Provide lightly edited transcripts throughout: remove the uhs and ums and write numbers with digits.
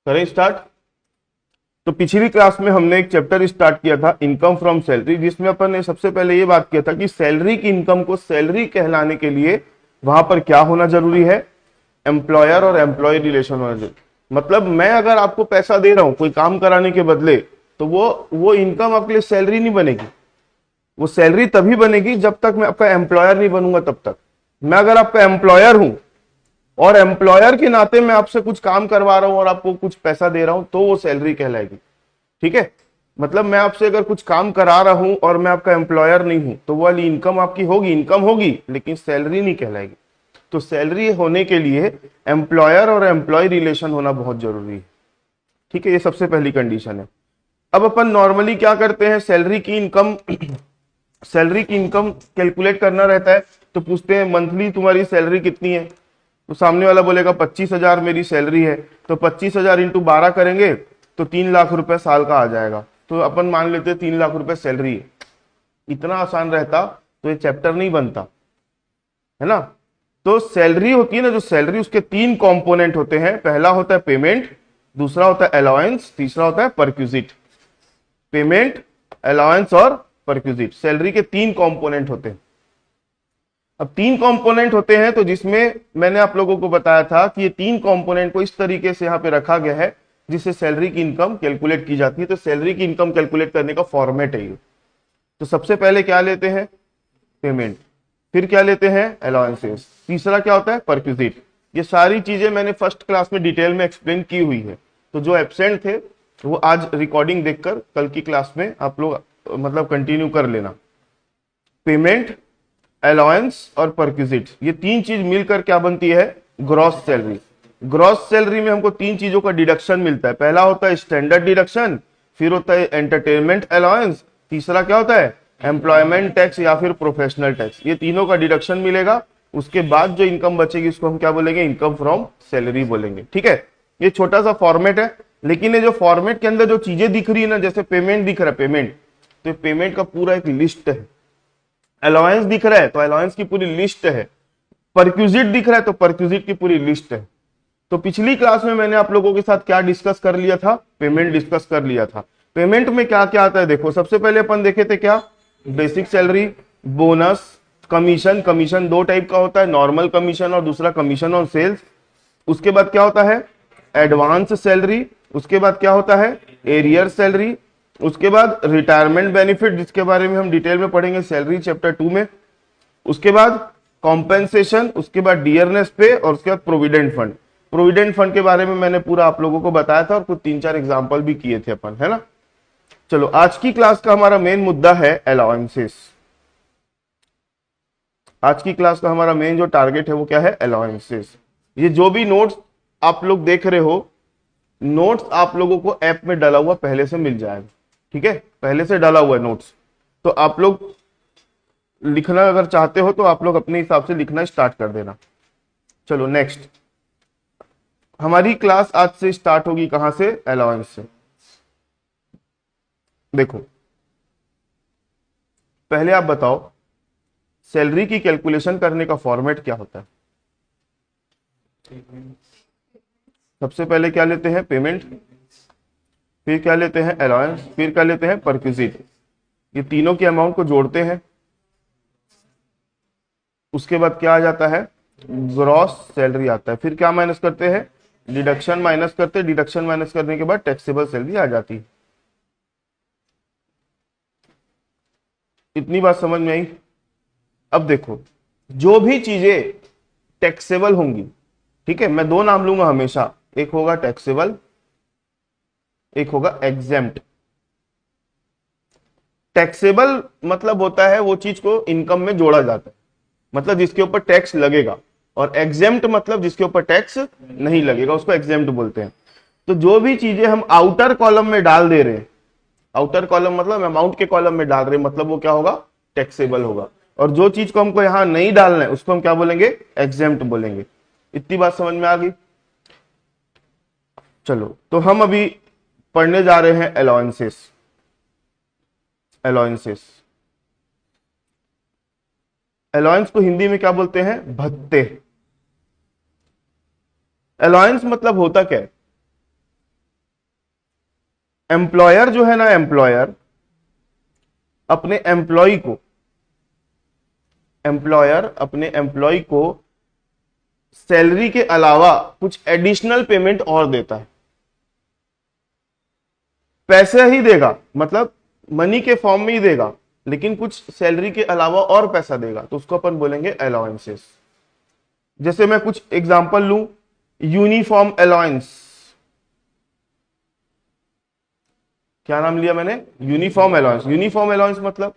करें स्टार्ट। तो पिछली क्लास में हमने एक चैप्टर स्टार्ट किया था इनकम फ्रॉम सैलरी, जिसमें अपन ने सबसे पहले ये बात किया था कि सैलरी की इनकम को सैलरी कहलाने के लिए वहां पर क्या होना जरूरी है, एम्प्लॉयर और एम्प्लॉय रिलेशन होना जरूरी। मतलब मैं अगर आपको पैसा दे रहा हूं कोई काम कराने के बदले, तो वो इनकम आपके लिए सैलरी नहीं बनेगी। वो सैलरी तभी बनेगी जब तक मैं आपका एम्प्लॉयर नहीं बनूंगा तब तक। मैं अगर आपका एम्प्लॉयर हूं और एम्प्लॉयर के नाते मैं आपसे कुछ काम करवा रहा हूं और आपको कुछ पैसा दे रहा हूं, तो वो सैलरी कहलाएगी। ठीक है, मतलब मैं आपसे अगर कुछ काम करा रहा हूं और मैं आपका एम्प्लॉयर नहीं हूं, तो वो वाली इनकम आपकी होगी, इनकम होगी, लेकिन सैलरी नहीं कहलाएगी। तो सैलरी होने के लिए एम्प्लॉयर और एम्प्लॉय रिलेशन होना बहुत जरूरी है। ठीक है, ये सबसे पहली कंडीशन है। अब अपन नॉर्मली क्या करते हैं, सैलरी की इनकम कैलकुलेट करना रहता है, तो पूछते हैं मंथली तुम्हारी सैलरी कितनी है, तो सामने वाला बोलेगा 25,000 मेरी सैलरी है। तो 25,000 इंटू 12 करेंगे तो 3 लाख रुपए साल का आ जाएगा। तो अपन मान लेते हैं 3 लाख रुपए सैलरी है। इतना आसान रहता तो ये चैप्टर नहीं बनता, है ना। तो सैलरी होती है ना, जो सैलरी, उसके 3 कंपोनेंट होते हैं। पहला होता है पेमेंट, दूसरा होता है अलाउंस, तीसरा होता है परक्यूजिट। पेमेंट, अलाउंस और परक्यूजिट, सैलरी के 3 कंपोनेंट होते हैं। अब 3 कंपोनेंट होते हैं, तो जिसमें मैंने आप लोगों को बताया था कि ये 3 कंपोनेंट को इस तरीके से यहां पे रखा गया है जिससे सैलरी की इनकम कैलकुलेट की जाती है। तो सैलरी की इनकम कैलकुलेट करने का फॉर्मेट है ये। तो सबसे पहले क्या लेते हैं, पेमेंट, फिर क्या लेते हैं, अलाउंसेस, तीसरा क्या होता है, परक्यूजिट। ये सारी चीजें मैंने फर्स्ट क्लास में डिटेल में एक्सप्लेन की हुई है। तो जो एब्सेंट थे वो आज रिकॉर्डिंग देखकर कल की क्लास में आप लोग मतलब कंटिन्यू कर लेना। पेमेंट, अलाउंस और परक्यूजिट, ये 3 चीज मिलकर क्या बनती है, ग्रॉस सैलरी। ग्रॉस सैलरी में हमको 3 चीजों का डिडक्शन मिलता है। पहला होता है स्टैंडर्ड डिडक्शन, फिर होता है एंटरटेनमेंट अलाउंस, तीसरा क्या होता है, एम्प्लॉयमेंट टैक्स या फिर प्रोफेशनल टैक्स। ये तीनों का डिडक्शन मिलेगा। उसके बाद जो इनकम बचेगी उसको हम क्या बोलेंगे, इनकम फ्रॉम सैलरी बोलेंगे। ठीक है, ये छोटा सा फॉर्मेट है, लेकिन ये जो फॉर्मेट के अंदर जो चीजें दिख रही है ना, जैसे पेमेंट दिख रहा है, पेमेंट, तो पेमेंट का पूरा एक लिस्ट है। अलाउंस दिख रहा है तो अलाउंस की पूरी लिस्ट है। परक्यूजिट दिख रहा है तो परक्यूजिट की पूरी लिस्ट है। तो पिछली क्लास में मैंने आप लोगों के साथ क्या डिस्कस कर लिया था, पेमेंट डिस्कस कर लिया था। पेमेंट में क्या क्या आता है देखो, सबसे पहले अपन देखे थे क्या, basic salary, bonus, commission. Commission 2 type का होता है, नॉर्मल कमीशन और दूसरा कमीशन ऑन सेल्स। उसके बाद क्या होता है, एडवांस सैलरी। उसके बाद क्या होता है, एरियर सैलरी। उसके बाद रिटायरमेंट बेनिफिट, जिसके बारे में हम डिटेल में पढ़ेंगे सैलरी चैप्टर 2 में। उसके बाद कॉम्पेंसेशन, उसके बाद डियरनेस पे, और उसके बाद प्रोविडेंट फंड। प्रोविडेंट फंड के बारे में मैंने पूरा आप लोगों को बताया था और कुछ 3-4 एग्जांपल भी किए थे अपन, है ना। चलो, आज की क्लास का हमारा मेन मुद्दा है अलाउंसेस। आज की क्लास का हमारा मेन जो टारगेट है वो क्या है, अलाउंसेस। ये जो भी नोट्स आप लोग देख रहे हो, नोट्स आप लोगों को ऐप में डाला हुआ पहले से मिल जाएगा। ठीक है, पहले से डाला हुआ है नोट्स। तो आप लोग लिखना अगर चाहते हो तो आप लोग अपने हिसाब से लिखना स्टार्ट कर देना। चलो नेक्स्ट, हमारी क्लास आज से स्टार्ट होगी कहां से, अलाउंस से। देखो, पहले आप बताओ सैलरी की कैलकुलेशन करने का फॉर्मेट क्या होता है। सबसे पहले क्या लेते हैं, पेमेंट, फिर क्या लेते हैं, अलाउंस, फिर क्या लेते हैं, परक्यूजिट। ये तीनों के अमाउंट को जोड़ते हैं। उसके बाद क्या आ जाता है, ग्रॉस सैलरी आता है। फिर क्या माइनस करते हैं, डिडक्शन माइनस करते हैं। डिडक्शन माइनस करने के बाद टैक्सेबल सैलरी आ जाती है। इतनी बात समझ में आई। अब देखो, जो भी चीजें टैक्सेबल होंगी, ठीक है, मैं 2 नाम लूंगा हमेशा, एक होगा टैक्सेबल, एक होगा एग्जेम्प्ट। टैक्सेबल मतलब होता है वो चीज को इनकम में जोड़ा जाता है, मतलब जिसके ऊपर टैक्स लगेगा। और एग्जेम्प्ट मतलब जिसके ऊपर टैक्स नहीं लगेगा, उसको एग्जेम्प्ट बोलते हैं। तो जो भी चीजें हम आउटर कॉलम में डाल दे रहे हैं, आउटर कॉलम मतलब अमाउंट के कॉलम में डाल रहे हैं, मतलब वो क्या होगा, टैक्सेबल होगा। और जो चीज को हमको यहां नहीं डालना है उसको हम क्या बोलेंगे, एग्जेम्प्ट बोलेंगे। इतनी बात समझ में आ गई। चलो, तो हम अभी पढ़ने जा रहे हैं अलाउंसेस। अलाउंसेस, अलाउंस को हिंदी में क्या बोलते हैं, भत्ते। अलाउंस मतलब होता क्या है, एम्प्लॉयर जो है ना, एम्प्लॉयर अपने एम्प्लॉय को सैलरी के अलावा कुछ एडिशनल पेमेंट और देता है। पैसे ही देगा, मतलब मनी के फॉर्म में ही देगा, लेकिन कुछ सैलरी के अलावा और पैसा देगा, तो उसको अपन बोलेंगे अलाउंसेस। जैसे मैं कुछ एग्जांपल लूं, यूनिफॉर्म अलाउंस। क्या नाम लिया मैंने? Uniform allowance. यूनिफॉर्म अलाउंस मतलब,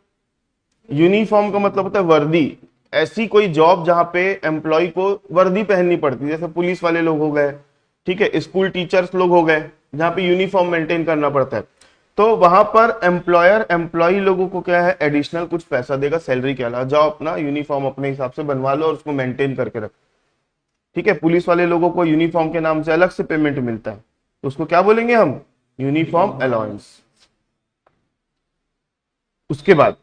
यूनिफॉर्म का मतलब होता है वर्दी। ऐसी कोई जॉब जहां पे एम्प्लॉय को वर्दी पहननी पड़ती है, जैसे पुलिस वाले लोग हो गए, ठीक है, स्कूल टीचर्स लोग हो गए, जहां पे यूनिफॉर्म मेंटेन करना पड़ता है, तो वहां पर एम्प्लॉयर एम्प्लॉय लोगों को क्या है, एडिशनल कुछ पैसा देगा सैलरी के अलावा। जाओ अपना यूनिफॉर्म अपने हिसाब से बनवा लो और उसको मेंटेन करके रखो, ठीक है। पुलिस वाले लोगों को यूनिफॉर्म के नाम से अलग से पेमेंट मिलता है, तो उसको क्या बोलेंगे हम? Uniform allowance. उसके बाद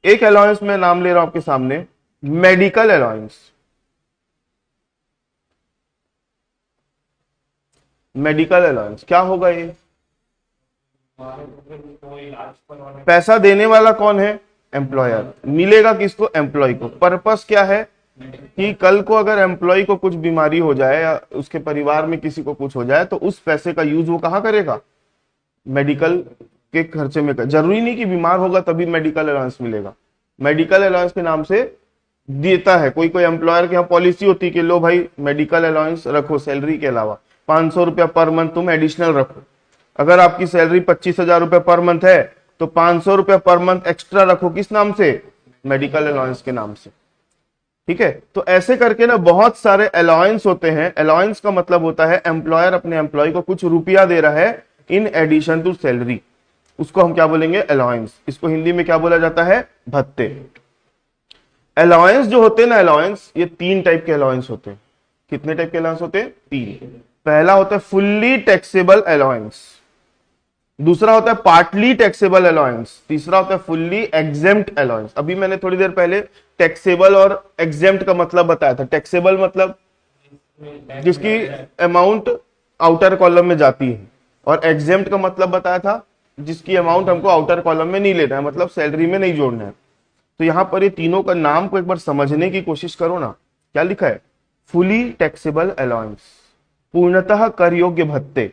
एक अलाउंस में नाम ले रहा हूं आपके सामने, मेडिकल अलाउंस। मेडिकल अलाउंस क्या होगा ये? पैसा देने वाला कौन है? एम्प्लॉयर। मिलेगा किसको? एम्प्लॉय को। पर्पस क्या है कि कल को अगर एम्प्लॉय को कुछ बीमारी हो जाए या उसके परिवार में किसी को कुछ हो जाए, तो उस पैसे का यूज वो कहां करेगा? मेडिकल के खर्चे में। जरूरी नहीं कि बीमार होगा तभी मेडिकल अलाउंस मिलेगा, मेडिकल अलाउंस के नाम से देता है। कोई कोई एम्प्लॉयर के यहाँ पॉलिसी होती है कि लो भाई मेडिकल अलाउंस रखो सैलरी के अलावा, 500 रुपया पर मंथ तुम एडिशनल रखो। अगर आपकी सैलरी 25,000 रुपया पर मंथ है, तो 500 रुपया पर मंथ एक्स्ट्रा रखो, किस नाम से? मेडिकल अलाउंस के नाम से, ठीक है। तो ऐसे करके ना बहुत सारे अलाउंस होते हैं। अलाउंस का मतलब होता है एम्प्लॉयर अपने एम्प्लॉय को कुछ रुपया दे रहा है इन एडिशन टू सैलरी, उसको हम क्या बोलेंगे? अलाउंस। इसको हिंदी में क्या बोला जाता है? भत्ते। अलाउंस जो होते हैं ना, अलाउंस, ये 3 टाइप के अलाउंस होते हैं। कितने टाइप के अलाउंस होते हैं? 3। पहला होता है फुल्ली टैक्सेबल अलाउंस, दूसरा होता है पार्टली टैक्सेबल अलाउंस, तीसरा होता है फुल्ली एग्जेम्प्ट अलाउंस। अभी मैंने थोड़ी देर पहले टैक्सेबल और एग्जेम्प्ट का मतलब बताया था। टैक्सेबल मतलब जिसकी अमाउंट आउटर कॉलम में जाती है, और एग्जेम्प्ट का मतलब बताया था जिसकी अमाउंट हमको आउटर कॉलम में नहीं लेना है, मतलब सैलरी में नहीं जोड़ना है। तो यहां पर ये तीनों का नाम को एक बार समझने की कोशिश करो ना। क्या लिखा है? फुली टैक्सेबल अलाउंस, पूर्णतः कर योग्य भत्ते।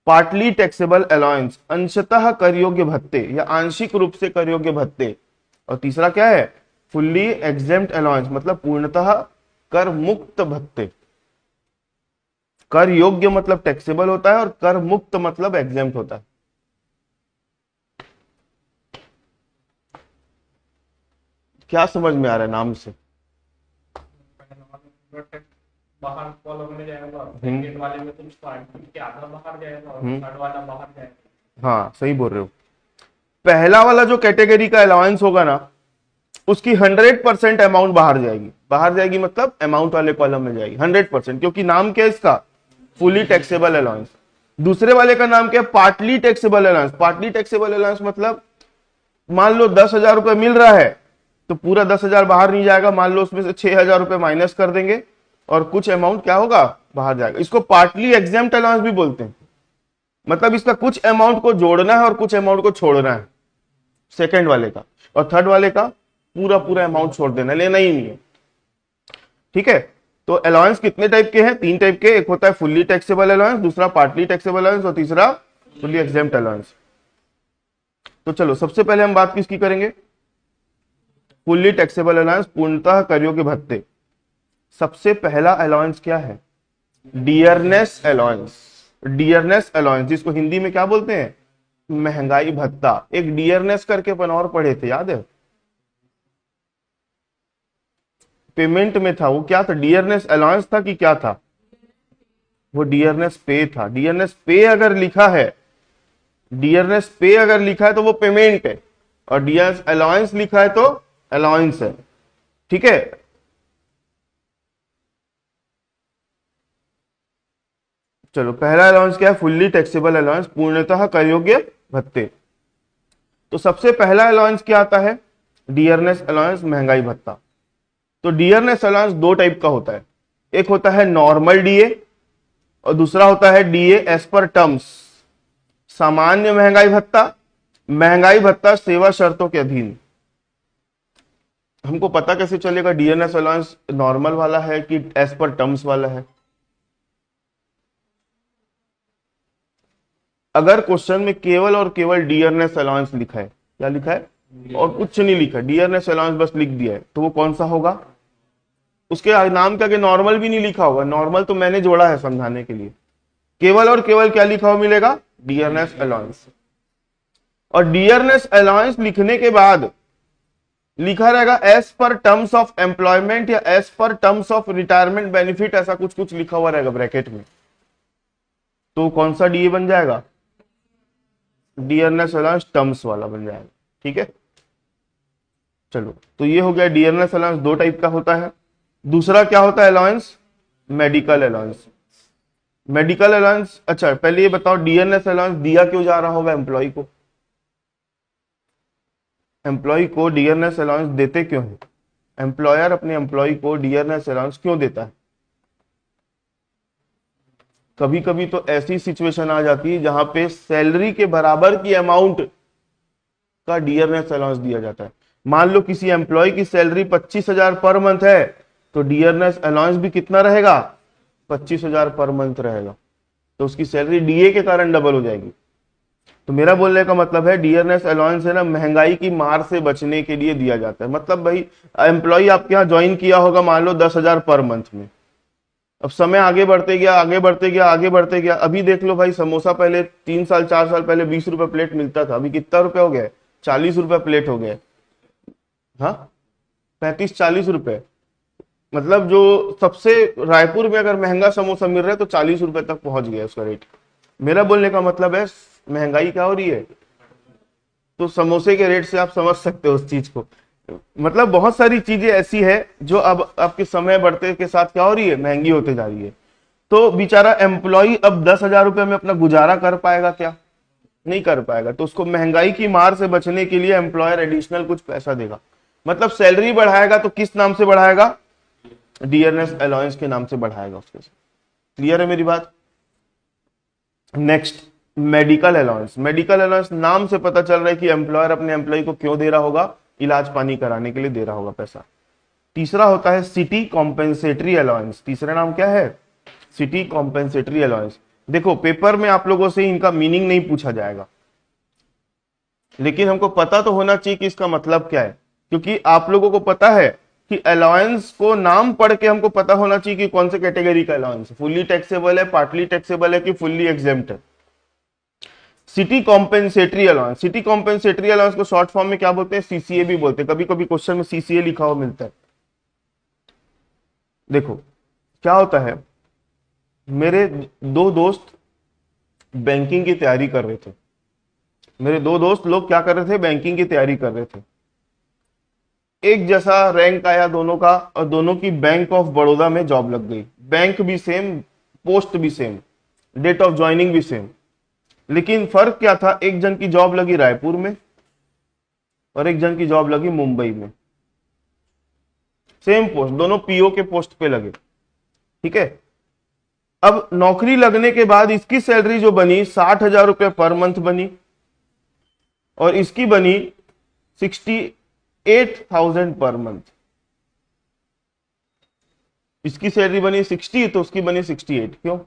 पार्टली टैक्सेबल अलाउंस, अंशतः कर योग्य भत्ते या आंशिक रूप से कर योग्य भत्ते। और तीसरा क्या है? फुल्ली एग्जेम्प्ट अलाउंस, मतलब पूर्णतः कर मुक्त भत्ते। कर योग्य मतलब टैक्सेबल होता है और कर मुक्त मतलब एग्जेम्प्ट होता है। क्या समझ में आ रहा है नाम से? बाहर कॉलम में जाएगा, सेकंड वाले में तुम स्टार्ट के आधा बाहर जाएगा और थर्ड वाला बाहर जाएगा। हाँ सही बोल रहे हो। पहला वाला जो कैटेगरी का अलाउंस होगा ना, उसकी 100% अमाउंट बाहर जाएगी। बाहर जाएगी मतलब अमाउंट वाले कॉलम में जाएगी 100%, क्योंकि नाम क्या है इसका? Fully taxable allowance. दूसरे वाले का नाम क्या है? Partly taxable allowance. Partly taxable allowance मतलब मान लो 10,000 रुपए मिल रहा है, तो पूरा 10,000 बाहर नहीं जाएगा, मान लो उसमें से 6,000 रुपए माइनस कर देंगे और कुछ अमाउंट क्या होगा? बाहर जाएगा। इसको पार्टली एग्जेम्प्ट अलाउंस भी बोलते हैं, मतलब इसका कुछ अमाउंट को जोड़ना है और कुछ अमाउंट को छोड़ना है, सेकंड वाले का। और थर्ड वाले का पूरा पूरा अमाउंट छोड़ देना, लेना ही नहीं है, ठीक है। तो अलाउंस कितने टाइप के हैं? 3 टाइप के। एक होता है फुल्ली टैक्सेबल अलाउंस, दूसरा पार्टली टैक्सेबल अलाउंस और तीसरा फुल्ली एग्जेम्प्ट अलाउंस। तो चलो सबसे पहले हम बात किसकी करेंगे? फुल्ली टैक्सेबल अलाउंस, पूर्णतः कर योग्य भत्ते। सबसे पहला अलाउंस क्या है? Dearness allowance. डियरनेस अलाउंस जिसको हिंदी में क्या बोलते हैं? महंगाई भत्ता। एक डियरनेस करके अपन और पढ़े थे, याद है? पेमेंट में था वो, क्या था? डियरनेस अलाउंस था कि क्या था? वो डियरनेस पे था। डियरनेस पे अगर लिखा है, डियरनेस पे अगर लिखा है तो वो पेमेंट है, और डियरनेस अलाउंस लिखा है तो अलाउंस है, ठीक है। चलो पहला अलाउंस क्या है? फुल्ली टैक्सेबल अलाउंस, पूर्णतः कर योग्य भत्ते। तो सबसे पहला अलाउंस क्या आता है? डियरनेस अलाउंस, महंगाई भत्ता। तो डियरनेस अलाउंस 2 टाइप का होता है। एक होता है नॉर्मल डीए और दूसरा होता है डीए एज पर टर्म्स। सामान्य महंगाई भत्ता सेवा शर्तों के अधीन। हमको पता कैसे चलेगा डीएनएस अलाउंस नॉर्मल वाला है कि एज पर टर्म्स वाला है? अगर क्वेश्चन में केवल और केवल डीएनएस अलाउंस लिखा है, क्या लिखा है और कुछ नहीं लिखा, डीएनएस अलाउंस बस लिख दिया है, तो वो कौन सा होगा? उसके नाम के आगे नॉर्मल भी नहीं लिखा होगा, नॉर्मल तो मैंने जोड़ा है समझाने के लिए। केवल और केवल क्या लिखा हुआ मिलेगा? DNS allowance. और डीएनएस अलाउंस लिखने के बाद लिखा रहेगा as per terms of employment या as per terms of retirement benefit, ऐसा कुछ कुछ लिखा हुआ रहेगा ब्रैकेट में। तो कौन सा डीए बन जाएगा? डीएनएस अलाउंस टर्म्स वाला बन जाएगा। ठीक है, चलो, तो ये हो गया डीएनएस अलाउंस। दो टाइप का होता है। दूसरा क्या होता है allowance? Medical allowance. Medical allowance, अच्छा पहले ये बताओ डीएनएस अलाउंस दिया क्यों जा रहा होगा एम्प्लॉय को? एम्प्लॉय को डीएनएस अलाउंस देते क्यों है? एम्प्लॉयर अपने एम्प्लॉय को डीएनएस अलाउंस क्यों देता है? कभी कभी तो ऐसी सिचुएशन आ जाती है जहां पे सैलरी के बराबर की अमाउंट का डीएनएस अलाउंस दिया जाता है। मान लो किसी एम्प्लॉय की सैलरी 25,000 पर मंथ है, तो डीएनएस अलाउंस भी कितना रहेगा? 25,000 पर मंथ रहेगा। तो उसकी सैलरी डीए के कारण डबल हो जाएगी। तो मेरा बोलने का मतलब है डीएनएस अलाउंस है ना, महंगाई की मार से बचने के लिए दिया जाता है। मतलब भाई एम्प्लॉय आपके यहाँ ज्वाइन किया होगा मान लो 10,000 पर मंथ में, अब समय आगे बढ़ते गया आगे बढ़ते गया आगे बढ़ते गया, अभी देख लो भाई समोसा पहले 3 साल 4 साल पहले 20 रुपए प्लेट मिलता था, अभी कितना रुपए हो गया? 40 रुपए प्लेट हो गया। हाँ, 35-40 रुपए। मतलब जो सबसे रायपुर में अगर महंगा समोसा मिल रहा है तो 40 रुपए तक पहुंच गया उसका रेट। मेरा बोलने का मतलब है महंगाई क्या हो रही है, तो समोसे के रेट से आप समझ सकते हो उस चीज को। मतलब बहुत सारी चीजें ऐसी है जो अब आपके समय बढ़ते के साथ क्या हो रही है, महंगी होते जा रही है। तो बेचारा एम्प्लॉय अब 10,000 रुपए में अपना गुजारा कर पाएगा क्या? नहीं कर पाएगा। तो उसको महंगाई की मार से बचने के लिए एम्प्लॉयर एडिशनल कुछ पैसा देगा। मतलब सैलरी बढ़ाएगा तो किस नाम से बढ़ाएगा? डीएनएस अलाउंस के नाम से बढ़ाएगा उसके साथ। क्लियर है मेरी बात? Next, medical allowance. Medical allowance नाम से पता चल रहा है कि एम्प्लॉयर अपने एम्प्लॉय को क्यों दे रहा होगा? इलाज पानी कराने के लिए दे रहा होगा पैसा। तीसरा होता है सिटी कॉम्पेंसेटरी अलाउंस। तीसरा नाम क्या है? City compensatory allowance. देखो पेपर में आप लोगों से इनका मीनिंग नहीं पूछा जाएगा, लेकिन हमको पता तो होना चाहिए कि इसका मतलब क्या है, क्योंकि आप लोगों को पता है कि अलाउंस को नाम पढ़ के हमको पता होना चाहिए कि कौन से कैटेगरी का अलाउंस है, फुल्ली टैक्सेबल है, पार्टली टैक्सेबल है कि फुल्ली एग्जेम्प्ट है। City compensatory allowance, city compensatory allowance को शॉर्ट फॉर्म में क्या बोलते हैं? सीसीए भी बोलते हैं। कभी कभी क्वेश्चन में सीसीए लिखा हुआ मिलता है। देखो क्या होता है, मेरे दो दोस्त बैंकिंग की तैयारी कर रहे थे। मेरे दो दोस्त लोग क्या कर रहे थे? बैंकिंग की तैयारी कर रहे थे। एक जैसा रैंक आया दोनों का और दोनों की बैंक ऑफ बड़ौदा में जॉब लग गई। बैंक भी सेम, पोस्ट भी सेम, डेट ऑफ ज्वाइनिंग भी सेम। लेकिन फर्क क्या था? एक जन की जॉब लगी रायपुर में और एक जन की जॉब लगी मुंबई में। सेम पोस्ट, दोनों पीओ के पोस्ट पे लगे। ठीक है, अब नौकरी लगने के बाद इसकी सैलरी जो बनी 60,000 रुपये पर मंथ बनी और इसकी बनी 68,000 पर मंथ। इसकी सैलरी बनी 60 तो उसकी बनी 68। क्यों?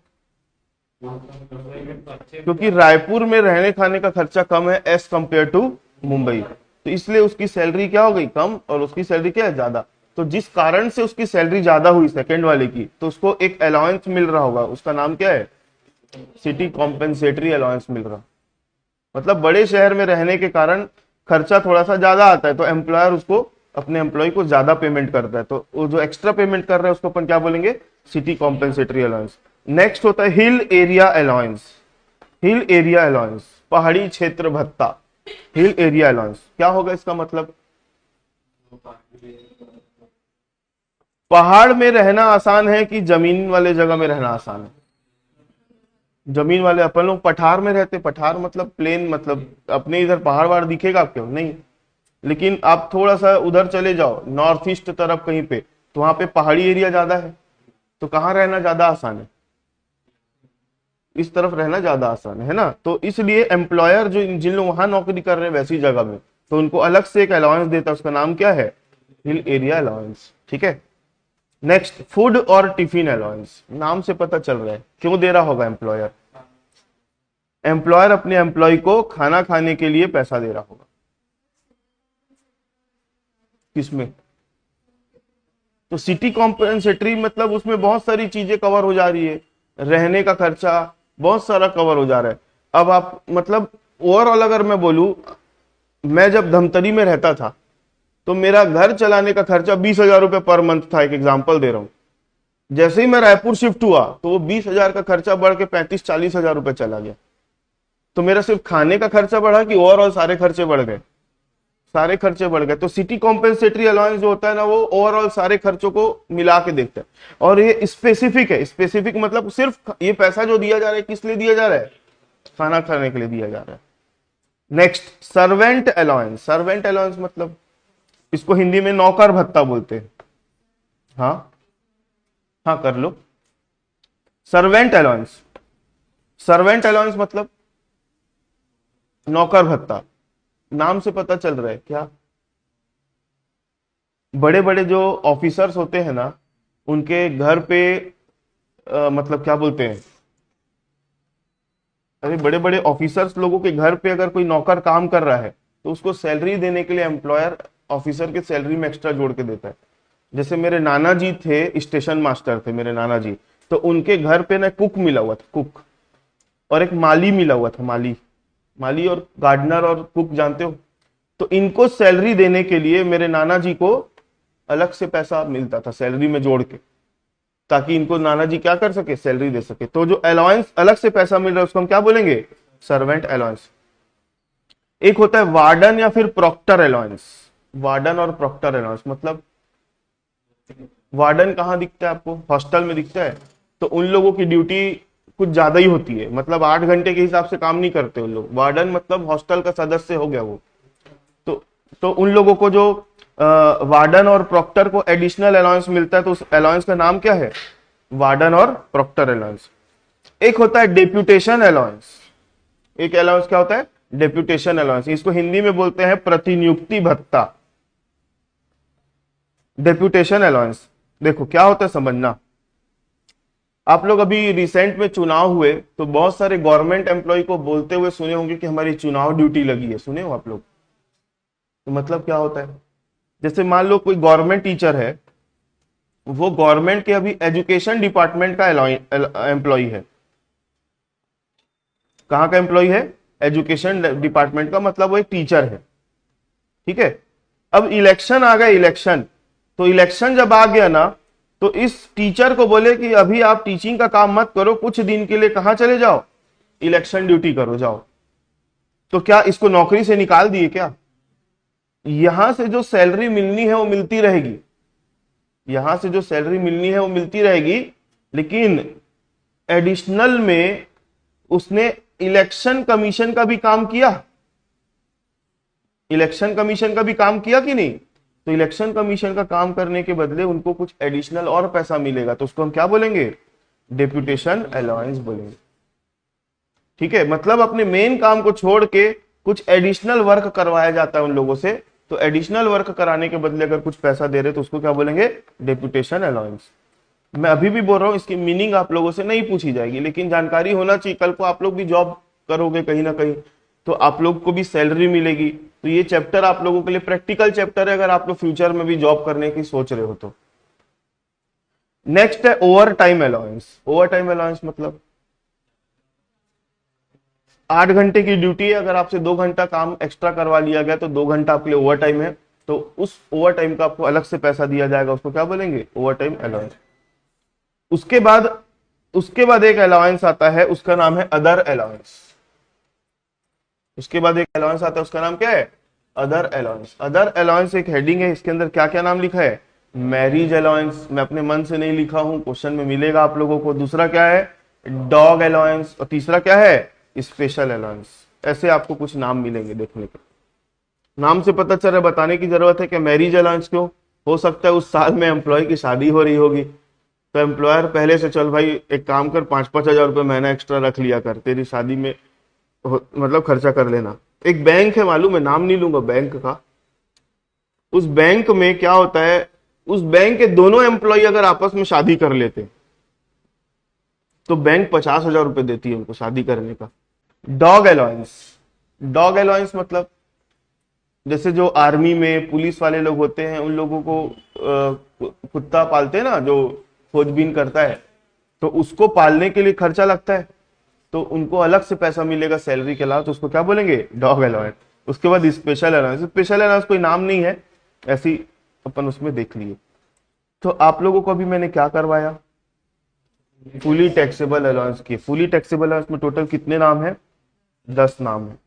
क्योंकि रायपुर में रहने खाने का खर्चा कम है एज कंपेयर टू मुंबई, तो इसलिए उसकी सैलरी क्या हो गई? कम, और उसकी सैलरी क्या है? ज्यादा। तो जिस कारण से उसकी सैलरी ज्यादा हुई सेकंड वाले की, तो उसको एक अलाउंस मिल रहा होगा, उसका नाम क्या है? सिटी कॉम्पेंसेटरी अलाउंस मिल रहा। मतलब बड़े शहर में रहने के कारण खर्चा थोड़ा सा ज्यादा आता है, तो एम्प्लॉयर उसको अपने एम्प्लॉय को ज्यादा पेमेंट करता है, तो वो जो एक्स्ट्रा पेमेंट कर रहा है उसको अपन क्या बोलेंगे? City compensatory allowance. नेक्स्ट होता है हिल area allowance. Hill area allowance, पहाड़ी क्षेत्र भत्ता। हिल एरिया अलाउंस क्या होगा इसका मतलब? पहाड़ में रहना आसान है कि जमीन वाले जगह में रहना आसान है? जमीन वाले, अपन लोग पठार में रहते। पठार मतलब प्लेन, मतलब अपने इधर पहाड़ वहाड़ दिखेगा आपको? नहीं। लेकिन आप थोड़ा सा उधर चले जाओ नॉर्थ ईस्ट तरफ कहीं पे, तो वहां पे पहाड़ी एरिया ज्यादा है, तो कहाँ रहना ज्यादा आसान है? इस तरफ रहना ज्यादा आसान है ना। तो इसलिए एम्प्लॉयर जो जिन लोग वहां नौकरी कर रहे हैं वैसी जगह में, तो उनको अलग से एक अलाउंस देता है, उसका नाम क्या है, हिल एरिया अलाउंस। ठीक है। नेक्स्ट, फूड और टिफिन अलाउंस। नाम से पता चल रहा है क्यों दे रहा होगा एम्प्लॉयर। एम्प्लॉयर अपने एम्प्लॉय को खाना खाने के लिए पैसा दे रहा होगा। किसमें, तो सिटी कॉम्पेंसेटरी मतलब उसमें बहुत सारी चीजें कवर हो जा रही है, रहने का खर्चा बहुत सारा कवर हो जा रहा है। अब आप मतलब ओवरऑल अगर मैं बोलूं, मैं जब धमतरी में रहता था तो मेरा घर चलाने का खर्चा 20,000 रुपए पर मंथ था, एक एग्जांपल दे रहा हूं। जैसे ही मैं रायपुर शिफ्ट हुआ तो वो 20,000 का खर्चा बढ़ के 35-40,000 रुपए चला गया। तो मेरा सिर्फ खाने का खर्चा बढ़ा कि ओवरऑल सारे खर्चे बढ़ गए, सारे खर्चे बढ़ गए। तो सिटी कॉम्पेंसेटरी अलाउंस जो होता है ना, वो ओवरऑल सारे खर्चों को मिला के देखता है, और ये स्पेसिफिक है। स्पेसिफिक मतलब सिर्फ ये पैसा जो दिया जा रहा है किस लिए दिया जा रहा है, खाना खाने के लिए दिया जा रहा है। Next, servant allowance. Servant allowance मतलब इसको हिंदी में नौकर भत्ता बोलते हैं। हाँ हाँ कर लो। सर्वेंट अलाउंस, सर्वेंट अलाउंस मतलब नौकर भत्ता। नाम से पता चल रहा है क्या, बड़े बड़े जो ऑफिसर्स होते हैं ना, उनके घर पे मतलब क्या बोलते हैं, अरे बड़े बड़े ऑफिसर्स लोगों के घर पे अगर कोई नौकर काम कर रहा है तो उसको सैलरी देने के लिए एम्प्लॉयर ऑफिसर के सैलरी में एक्स्ट्रा जोड़ के देता है। जैसे मेरे नाना जी थे, स्टेशन मास्टर थे मेरे नाना जी, तो उनके घर पे ना कुक मिला हुआ था, कुक, और एक माली मिला हुआ था, माली। माली और गार्डनर और कुक जानते हो। तो इनको सैलरी देने के लिए मेरे नाना जी को अलग से पैसा मिलता था सैलरी में जोड़ के, ताकि इनको नाना जी क्या कर सके, सैलरी दे सके। तो जो अलाउंस अलग से पैसा मिल रहा है उसको हम क्या बोलेंगे, सर्वेंट अलाउंस। एक होता है वार्डन या फिर प्रॉक्टर अलाउंस। वार्डन और प्रॉक्टर अलाउंस मतलब, वार्डन कहाँ दिखता है आपको, हॉस्टल में दिखता है। तो उन लोगों की ड्यूटी कुछ ज्यादा ही होती है, मतलब 8 घंटे के हिसाब से काम नहीं करते उन लोग। वार्डन मतलब हॉस्टल का सदस्य हो गया वो। तो उन लोगों को जो वार्डन और प्रॉक्टर को एडिशनल अलाउंस मिलता है, तो उस अलाउंस का नाम क्या है, वार्डन और प्रॉक्टर अलाउंस। एक होता है डेप्यूटेशन अलाउंस। एक अलाउंस क्या होता है, डेप्यूटेशन अलाउंस। इसको हिंदी में बोलते हैं प्रतिनियुक्ति भत्ता। डेप्यूटेशन अलाउंस देखो क्या होता है समझना। आप लोग अभी रिसेंट में चुनाव हुए तो बहुत सारे गवर्नमेंट एम्प्लॉय को बोलते हुए सुने होंगे कि हमारी चुनाव ड्यूटी लगी है, सुने हो आप लोग। तो मतलब क्या होता है, जैसे मान लो कोई गवर्नमेंट टीचर है, वो गवर्नमेंट के अभी एजुकेशन डिपार्टमेंट का एम्प्लॉय है। कहां का एम्प्लॉय है, एजुकेशन डिपार्टमेंट का, मतलब वो एक टीचर है। ठीक है। अब इलेक्शन आ गया, इलेक्शन, तो इलेक्शन जब आ गया ना, तो इस टीचर को बोले कि अभी आप टीचिंग का काम मत करो, कुछ दिन के लिए कहां चले जाओ, इलेक्शन ड्यूटी करो जाओ। तो क्या इसको नौकरी से निकाल दिए क्या, यहां से जो सैलरी मिलनी है वो मिलती रहेगी, यहां से जो सैलरी मिलनी है वो मिलती रहेगी, लेकिन एडिशनल में उसने इलेक्शन कमीशन का भी काम किया, इलेक्शन कमीशन का भी काम किया कि नहीं। तो इलेक्शन कमीशन का काम करने के बदले उनको कुछ एडिशनल और पैसा मिलेगा, तो उसको हम क्या बोलेंगे, डेप्यूटेशन अलाउंस बोलेंगे। ठीक है, मतलब अपने मेन काम को छोड़ के कुछ एडिशनल वर्क करवाया जाता है उन लोगों से, तो एडिशनल वर्क कराने के बदले अगर कुछ पैसा दे रहे तो उसको क्या बोलेंगे, डेप्यूटेशन अलाउंस। मैं अभी भी बोल रहा हूं, इसकी मीनिंग आप लोगों से नहीं पूछी जाएगी, लेकिन जानकारी होना चाहिए। कल को आप लोग भी जॉब करोगे कहीं ना कहीं, तो आप लोग को भी सैलरी मिलेगी। तो ये चैप्टर आप लोगों के लिए प्रैक्टिकल चैप्टर है, अगर आप लोग फ्यूचर में भी जॉब करने की सोच रहे हो तो। नेक्स्ट है over time allowance. Overtime allowance मतलब 8 घंटे की ड्यूटी है, अगर आपसे 2 घंटा काम एक्स्ट्रा करवा लिया गया तो 2 घंटा आपके लिए ओवर टाइम है, तो उस ओवर टाइम का आपको अलग से पैसा दिया जाएगा, उसको क्या बोलेंगे, ओवर टाइम अलाउंस। उसके बाद एक अलाउंस आता है, उसका नाम है अदर अलाउंस। उसके बाद एक अलाउंस आता है, उसका नाम क्या है, अदर अलाउंस। अदर अलाउंस एक हेडिंग है, इसके अंदर क्या क्या नाम लिखा है, मैरिज अलाउंस, मैं अपने मन से नहीं लिखा हूं, क्वेश्चन में मिलेगा आप लोगों को। दूसरा क्या है, डॉग अलाउंस, और तीसरा क्या है, स्पेशल अलाउंस। ऐसे आपको कुछ नाम मिलेंगे देखने को। नाम से पता चल रहा है, बताने की जरूरत है कि मैरिज अलाउंस क्यों, हो सकता है उस साल में एम्प्लॉय की शादी हो रही होगी, तो एम्प्लॉयर पहले से, चल भाई एक काम कर, 5-5 हजार रुपये महीना एक्स्ट्रा रख लिया कर, तेरी शादी में मतलब खर्चा कर लेना। एक बैंक है, मालूम है, नाम नहीं लूंगा बैंक का। उस बैंक में क्या होता है, उस बैंक के दोनों एम्प्लॉय अगर आपस में शादी कर लेते तो बैंक 50 हजार रुपये देती है उनको शादी करने का। डॉग अलाउंस, डॉग अलाउंस मतलब जैसे जो आर्मी में पुलिस वाले लोग होते हैं, उन लोगों को कुत्ता पालते हैं ना, जो खोजबीन करता है, तो उसको पालने के लिए खर्चा लगता है, तो उनको अलग से पैसा मिलेगा सैलरी के अलावा, तो उसको क्या बोलेंगे, डॉग अलाउंस। उसके बाद स्पेशल अलाउंस, स्पेशल अलाउंस कोई नाम नहीं है, ऐसी अपन उसमें देख लिए। तो आप लोगों को अभी मैंने क्या करवाया, फुली टैक्सेबल अलाउंस की। फुली टैक्सेबल अलाउंस में टोटल कितने नाम है, 10 नाम है।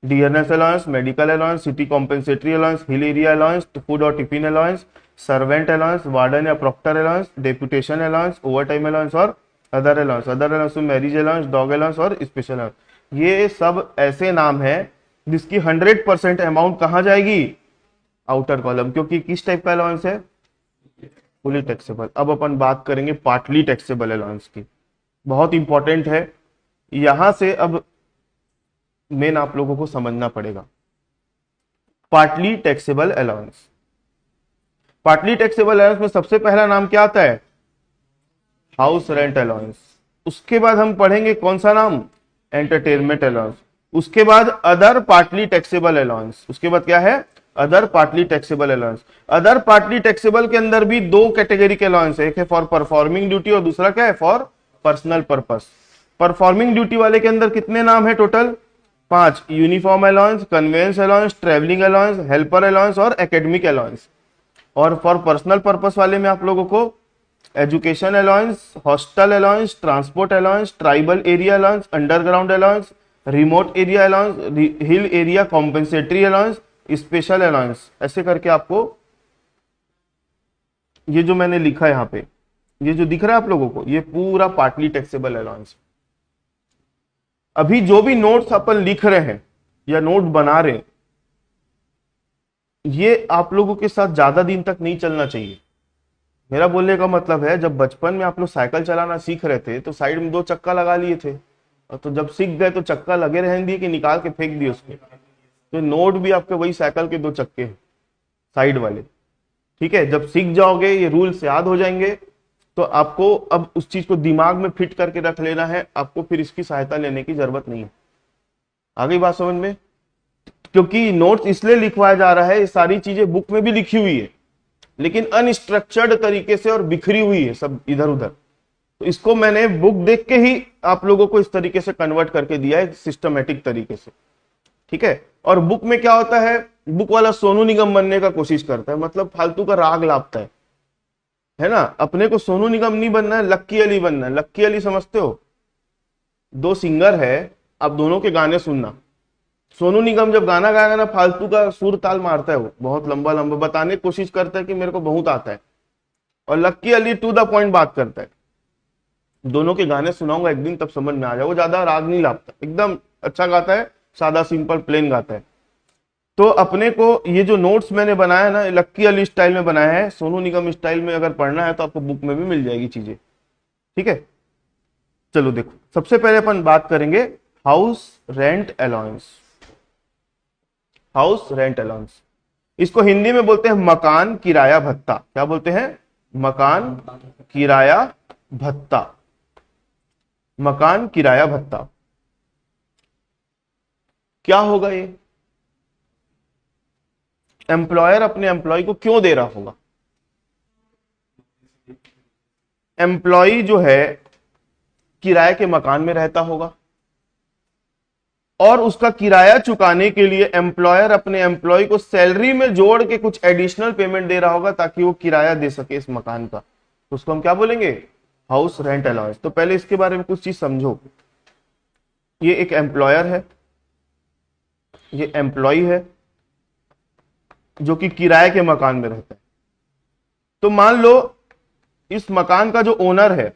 Dearness allowance, medical allowance, city compensatory allowance, hill area allowance, food और tiffin allowance, servant allowance, warden या proctor allowance, deputation allowance, overtime allowance और अदर अलाउंस। अदर अलाउंस में मैरिज अलाउंस, डॉग अलाउंस और special allowance. ये सब ऐसे नाम है जिसकी 100% अमाउंट कहां जाएगी, आउटर कॉलम, क्योंकि किस टाइप का अलाउंस है, फुली टैक्सेबल। अब अपन बात करेंगे पार्टली टैक्सेबल अलाउंस की, बहुत इंपॉर्टेंट है। यहां से अब मेन आप लोगों को समझना पड़ेगा partly taxable allowance. Partly taxable allowance में सबसे पहला नाम क्या आता है, हाउस रेंट अलाउंस। उसके बाद हम पढ़ेंगे कौन सा नाम, एंटरटेनमेंट अलाउंस। उसके बाद अदर पार्टली टैक्सेबल अलाउंस। उसके बाद क्या है, other partly taxable allowance. Other partly taxable के अंदर भी 2 कैटेगरी के अलाउंस है, एक है फॉर परफॉर्मिंग ड्यूटी और दूसरा क्या है, for personal purpose. Performing duty वाले के अंदर कितने नाम है, total 5, uniform allowance, convince allowance, travelling allowance, helper allowance और एकेडमिक अलाउंस। और फॉर पर्सनल पर्पस वाले में आप लोगों को education allowance, hostel allowance, transport allowance, tribal area allowance, underground allowance, remote area allowance, hill area compensatory allowance, special allowance, ऐसे करके आपको ये जो मैंने लिखा है यहां पे, ये जो दिख रहा है आप लोगों को, ये पूरा पार्टली टैक्सेबल अलाउंस। अभी जो भी नोट्स अपन लिख रहे हैं या नोट बना रहे हैं, ये आप लोगों के साथ ज्यादा दिन तक नहीं चलना चाहिए। मेरा बोलने का मतलब है, जब बचपन में आप लोग साइकिल चलाना सीख रहे थे तो साइड में 2 चक्का लगा लिए थे, और तो जब सीख गए तो चक्का लगे रहने दिए कि निकाल के फेंक दिए उसको। तो नोट भी आपके वही साइकिल के 2 चक्के हैं साइड वाले, ठीक है। जब सीख जाओगे, ये रूल्स याद हो जाएंगे, तो आपको अब उस चीज को दिमाग में फिट करके रख लेना है, आपको फिर इसकी सहायता लेने की जरूरत नहीं है। आ गई बात समझ में, क्योंकि नोट्स इसलिए लिखवाया जा रहा है, ये सारी चीजें बुक में भी लिखी हुई है लेकिन अनस्ट्रक्चर्ड तरीके से और बिखरी हुई है सब इधर उधर। तो इसको मैंने बुक देख के ही आप लोगों को इस तरीके से कन्वर्ट करके दिया है, सिस्टमेटिक तरीके से, ठीक है। और बुक में क्या होता है, बुक वाला सोनू निगम बनने का कोशिश करता है, मतलब फालतू का राग लापता है ना। अपने को सोनू निगम नहीं बनना है, लक्की अली बनना है। लक्की अली समझते हो, 2 सिंगर है, आप दोनों के गाने सुनना। सोनू निगम जब गाना गाएगा ना, फालतू का सुर ताल मारता है, वो बहुत लंबा लंबा बताने की कोशिश करता है कि मेरे को बहुत आता है, और लक्की अली टू द पॉइंट बात करता है। दोनों के गाने सुनाऊंगा एक दिन, तब समझ में आ जाए। वो ज्यादा राग नहीं लापता, एकदम अच्छा गाता है, सादा सिंपल प्लेन गाता है। तो अपने को ये जो नोट्स मैंने बनाया है ना, लक्की अली स्टाइल में बनाया है। सोनू निगम स्टाइल में अगर पढ़ना है तो आपको बुक में भी मिल जाएगी चीजें, ठीक है। चलो देखो, सबसे पहले अपन बात करेंगे house rent allowance. House rent allowance, इसको हिंदी में बोलते हैं मकान किराया भत्ता। क्या बोलते हैं, मकान किराया भत्ता। मकान किराया भत्ता क्या होगा, ये एम्प्लॉयर अपने एम्प्लॉय को क्यों दे रहा होगा। एम्प्लॉय जो है किराए के मकान में रहता होगा, और उसका किराया चुकाने के लिए एम्प्लॉयर अपने एम्प्लॉय को सैलरी में जोड़ के कुछ एडिशनल पेमेंट दे रहा होगा ताकि वो किराया दे सके इस मकान का। तो उसको हम क्या बोलेंगे, हाउस रेंट अलाउंस। तो पहले इसके बारे में कुछ चीज समझो। ये एक एम्प्लॉयर है, ये एम्प्लॉय है जो कि किराए के मकान में रहता है। तो मान लो इस मकान का जो ओनर है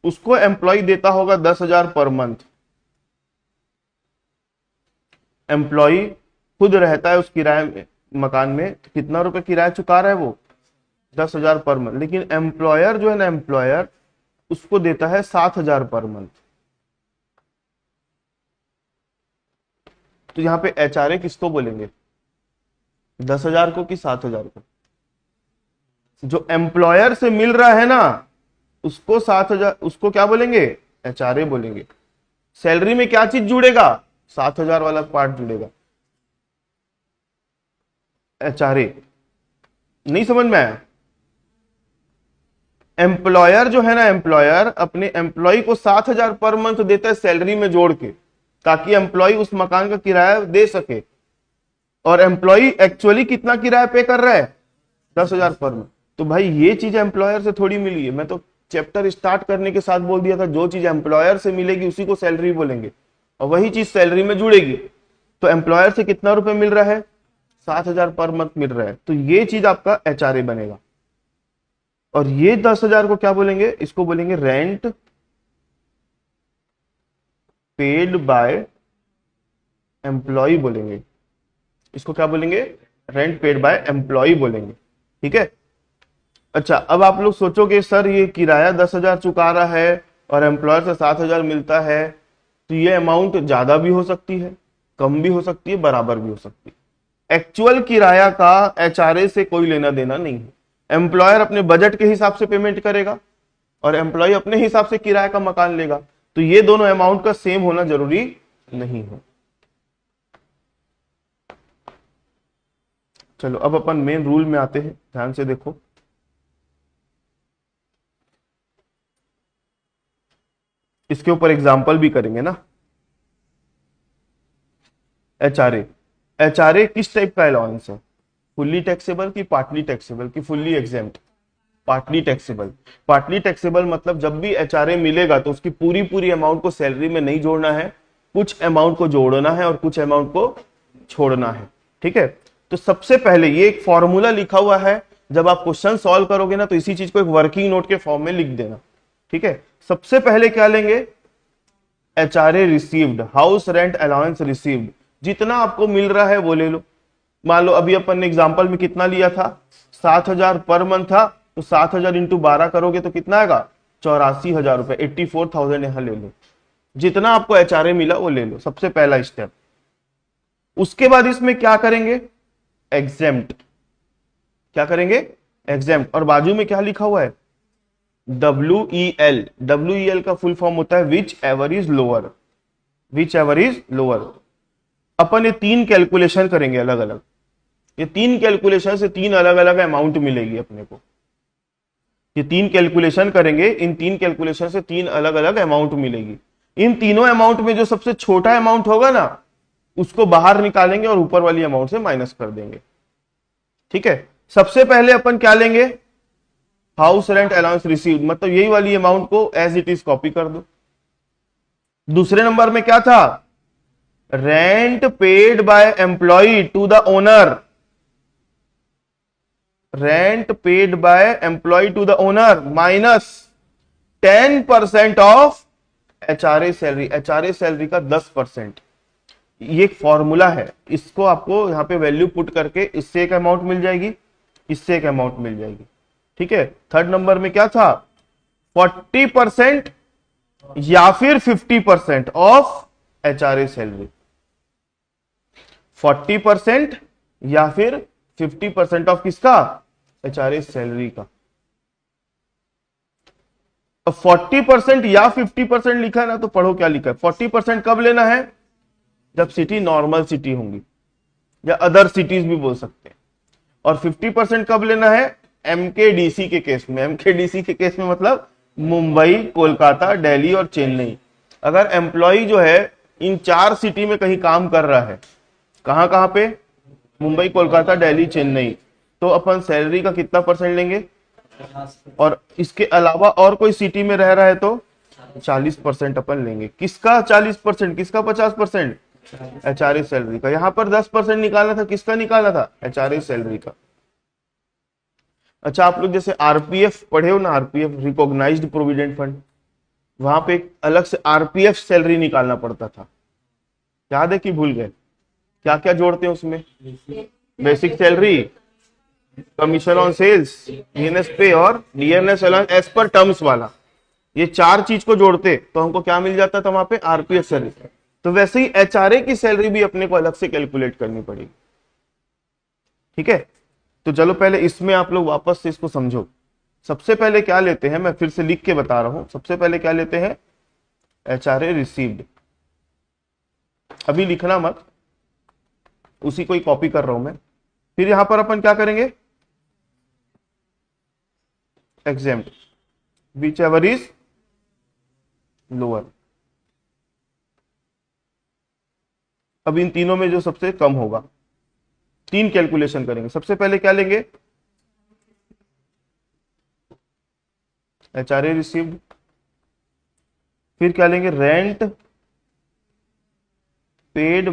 उसको एम्प्लॉय देता होगा 10,000 पर मंथ। एम्प्लॉय खुद रहता है उस किराए में, मकान में, तो कितना रुपए किराया चुका रहा है वो, 10,000 पर मंथ, लेकिन एम्प्लॉयर जो है ना, एम्प्लॉयर उसको देता है 7,000 पर मंथ। तो यहाँ पे HRA किसको बोलेंगे, 10,000 को कि 7,000 को? जो एम्प्लॉयर से मिल रहा है ना उसको 7,000, उसको क्या बोलेंगे, HRA बोलेंगे। सैलरी में क्या चीज जुड़ेगा, 7,000 वाला पार्ट जुड़ेगा, HRA। नहीं समझ में आया? एम्प्लॉयर जो है ना, एम्प्लॉयर अपने एम्प्लॉय को 7,000 पर मंथ देता है सैलरी में जोड़ के, ताकि एम्प्लॉय उस मकान का किराया दे सके। और एम्प्लॉय एक्चुअली कितना किराया पे कर रहा है, 10,000 पर मंथ। तो भाई ये चीज एम्प्लॉयर से थोड़ी मिली है। मैं तो चैप्टर स्टार्ट करने के साथ बोल दिया था, जो चीज एम्प्लॉयर से मिलेगी उसी को सैलरी बोलेंगे, और वही चीज सैलरी में जुड़ेगी। तो एम्प्लॉयर से कितना रुपए मिल रहा है, 7,000 पर मंथ मिल रहा है, तो ये चीज आपका HRA बनेगा। और ये 10,000 को क्या बोलेंगे, इसको बोलेंगे रेंट पेड बाय एम्प्लॉय बोलेंगे। इसको क्या बोलेंगे, रेंट पेड बाय एम्प्लॉय बोलेंगे। ठीक है। अच्छा, अब आप लोग सोचोगे सर ये किराया 10,000 चुका रहा है और एम्प्लॉयर से 7,000 मिलता है, तो ये अमाउंट ज्यादा भी हो सकती है, कम भी हो सकती है, बराबर भी हो सकती है। एक्चुअल किराया का HRA से कोई लेना देना नहीं है। एम्प्लॉयर अपने बजट के हिसाब से पेमेंट करेगा और एम्प्लॉय अपने हिसाब से किराए का मकान लेगा, तो ये दोनों अमाउंट का सेम होना जरूरी नहीं है। चलो अब अपन मेन रूल में आते हैं, ध्यान से देखो। इसके ऊपर एग्जाम्पल भी करेंगे ना। HRA किस टाइप का अलाउंस है, फुल्ली टैक्सेबल की पार्टली टैक्सेबल की fully exempt? Partly taxable. Partly taxable मतलब जब भी HRA मिलेगा तो उसकी पूरी पूरी अमाउंट को सैलरी में नहीं जोड़ना है, कुछ अमाउंट को जोड़ना है और कुछ अमाउंट को छोड़ना है। ठीक है। तो सबसे पहले ये एक फॉर्मूला लिखा हुआ है, जब आप क्वेश्चन सॉल्व करोगे ना तो इसी चीज को एक वर्किंग नोट के फॉर्म में लिख देना। ठीक है। सबसे पहले क्या लेंगे, HRA received, house rent allowance received, जितना आपको मिल रहा है वो ले लो। मान लो अभी अपन ने एग्जांपल में कितना लिया था, 7,000 पर मंथ था, तो 7,000 इंटू 12 करोगे तो कितना आएगा, 84,000 रुपए, 84,000 यहां ले लो। जितना आपको HRA मिला वो ले लो, सबसे पहला स्टेप। उसके बाद इसमें क्या करेंगे, एग्जेम्प्ट। क्या करेंगे, एग्जेम्प्ट। और बाजू में क्या लिखा हुआ है, WEL। WEL का फुल फॉर्म होता है whichever is lower. Whichever is lower. अपन ये 3 कैलकुलेशन करेंगे अलग अलग। ये 3 कैलकुलेशन से 3 अलग अलग अमाउंट मिलेगी अपने को। ये 3 कैलकुलेशन करेंगे, इन 3 कैलकुलेशन से 3 अलग अलग अमाउंट मिलेगी। इन तीनों अमाउंट में जो सबसे छोटा अमाउंट होगा ना उसको बाहर निकालेंगे और ऊपर वाली अमाउंट से माइनस कर देंगे। ठीक है। सबसे पहले अपन क्या लेंगे, हाउस रेंट अलाउंस रिसीव्ड, मतलब यही वाली अमाउंट को एज इट इज कॉपी कर दो। दूसरे नंबर में क्या था, rent paid by employ to the owner. Rent paid by employ to the owner minus 10% of HRA salary. HRA salary का 10%। ये एक फॉर्मूला है, इसको आपको यहां पे वैल्यू पुट करके इससे एक अमाउंट मिल जाएगी, इससे एक अमाउंट मिल जाएगी। ठीक है। थर्ड नंबर में क्या था, 40% या फिर 50% ऑफ HRA सैलरी। 40% या फिर 50% ऑफ किसका, HRA सैलरी का। अब 40% या 50% लिखा है ना, तो पढ़ो क्या लिखा है। 40% कब लेना है, जब सिटी नॉर्मल सिटी होंगी या अदर सिटीज भी बोल सकते हैं। और 50% कब लेना है, MKDC के केस में। MKDC के केस में मतलब मुंबई, कोलकाता, दिल्ली और चेन्नई। अगर एम्प्लॉय जो है इन 4 सिटी में कहीं काम कर रहा है, कहां कहां पे, मुंबई, कोलकाता, दिल्ली, चेन्नई, तो अपन सैलरी का कितना परसेंट लेंगे, और इसके अलावा और कोई सिटी में रह रहा है तो 40% अपन लेंगे। किसका 40%, किसका 50%, HRA सैलरी का। यहां पर 10% निकालना था, किसका निकालना था, HRA सैलरी का। अच्छा, आप लोग जैसे RPF पढ़े हो ना, RPF रिकॉग्नाइज्ड प्रोविडेंट फंड, वहां पे एक अलग से RPF सैलरी निकालना पड़ता था। याद है कि भूल गए, क्या क्या जोड़ते हैं उसमें, basic salary, commission on sales, DNS pay और DNS allowance as per terms वाला, ये चार चीज को जोड़ते तो हमको क्या मिल जाता था वहां पे, आरपीएफ सैलरी। तो वैसे ही एचआरए की सैलरी भी अपने को अलग से कैलकुलेट करनी पड़ेगी। ठीक है, तो चलो पहले इसमें आप लोग वापस से इसको समझो। सबसे पहले क्या लेते हैं, मैं फिर से लिख के बता रहा हूं, सबसे पहले क्या लेते हैं, एचआरए रिसीव्ड। अभी लिखना मत, उसी को ही कॉपी कर रहा हूं मैं। फिर यहां पर अपन क्या करेंगे, exempt which ever is lower. अब इन तीनों में जो सबसे कम होगा, तीन कैलकुलेशन करेंगे। सबसे पहले क्या लेंगे, एचआरए रिसीव्ड। फिर क्या लेंगे, rent paid,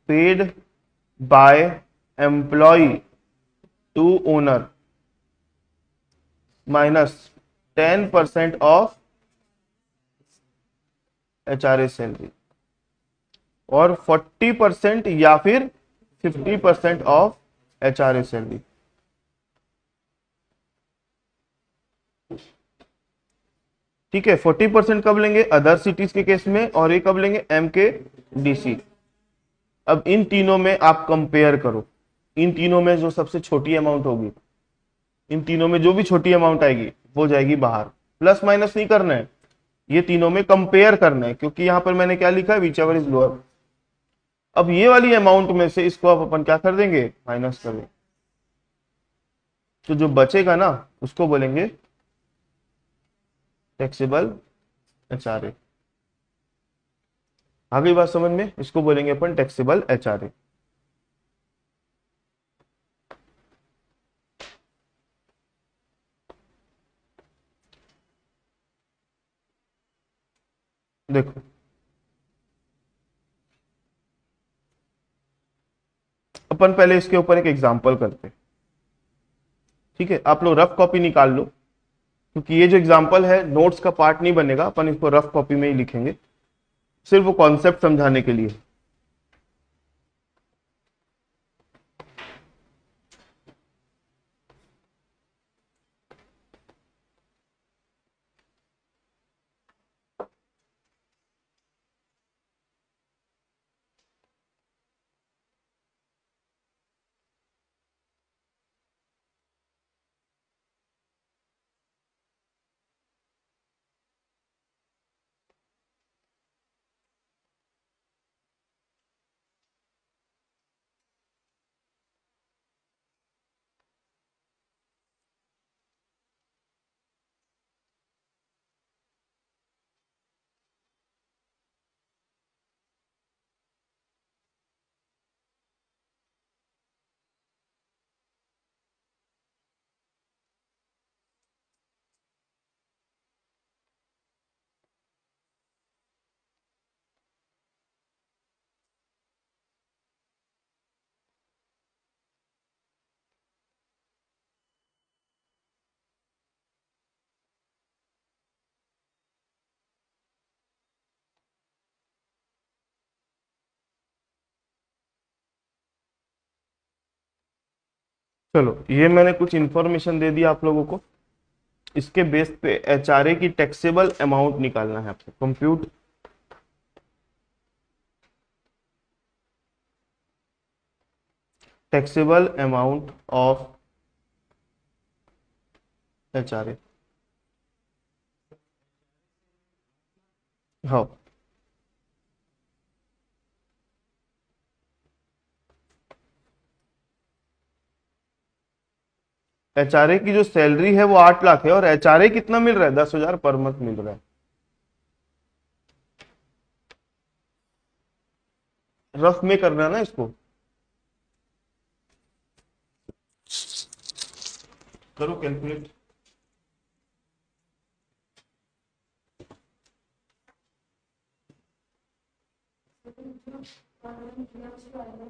paid by employ to owner minus 10% of HRA salary, और 40% या फिर 50% ऑफ एचआरए सैलरी। ठीक है, 40% कब लेंगे, अदर सिटीज के केस में, और ये कब लेंगे, एम के डीसी। अब इन तीनों में आप कंपेयर करो, इन तीनों में जो सबसे छोटी अमाउंट होगी, इन तीनों में जो भी छोटी अमाउंट आएगी वो जाएगी बाहर। प्लस माइनस नहीं करना है, ये तीनों में कंपेयर करना है, क्योंकि यहां पर मैंने क्या लिखा है, विच एवर इज लोअर। अब ये वाली अमाउंट में से इसको आप अपन क्या कर देंगे, माइनस कर देंगे। तो जो बचेगा ना उसको बोलेंगे टैक्सेबल एचआरए। आ गई बात समझ में, इसको बोलेंगे अपन टैक्सेबल एचआरए। देखो अपन पहले इसके ऊपर एक एग्जांपल करते हैं। ठीक है, आप लोग रफ कॉपी निकाल लो, क्योंकि ये जो एग्जांपल है नोट्स का पार्ट नहीं बनेगा, अपन इसको रफ कॉपी में ही लिखेंगे, सिर्फ वो कॉन्सेप्ट समझाने के लिए। चलो ये मैंने कुछ इंफॉर्मेशन दे दी आप लोगों को, इसके बेस पे एचआरए की टैक्सेबल अमाउंट निकालना है आपको। Compute taxable amount of HRA. हाँ, एचआरए की जो सैलरी है वो 8 लाख है, और एचआरए कितना मिल रहा है, 10,000 पर मंथ मिल रहा है। रफ में करना है ना इसको, करो कैलकुलेट।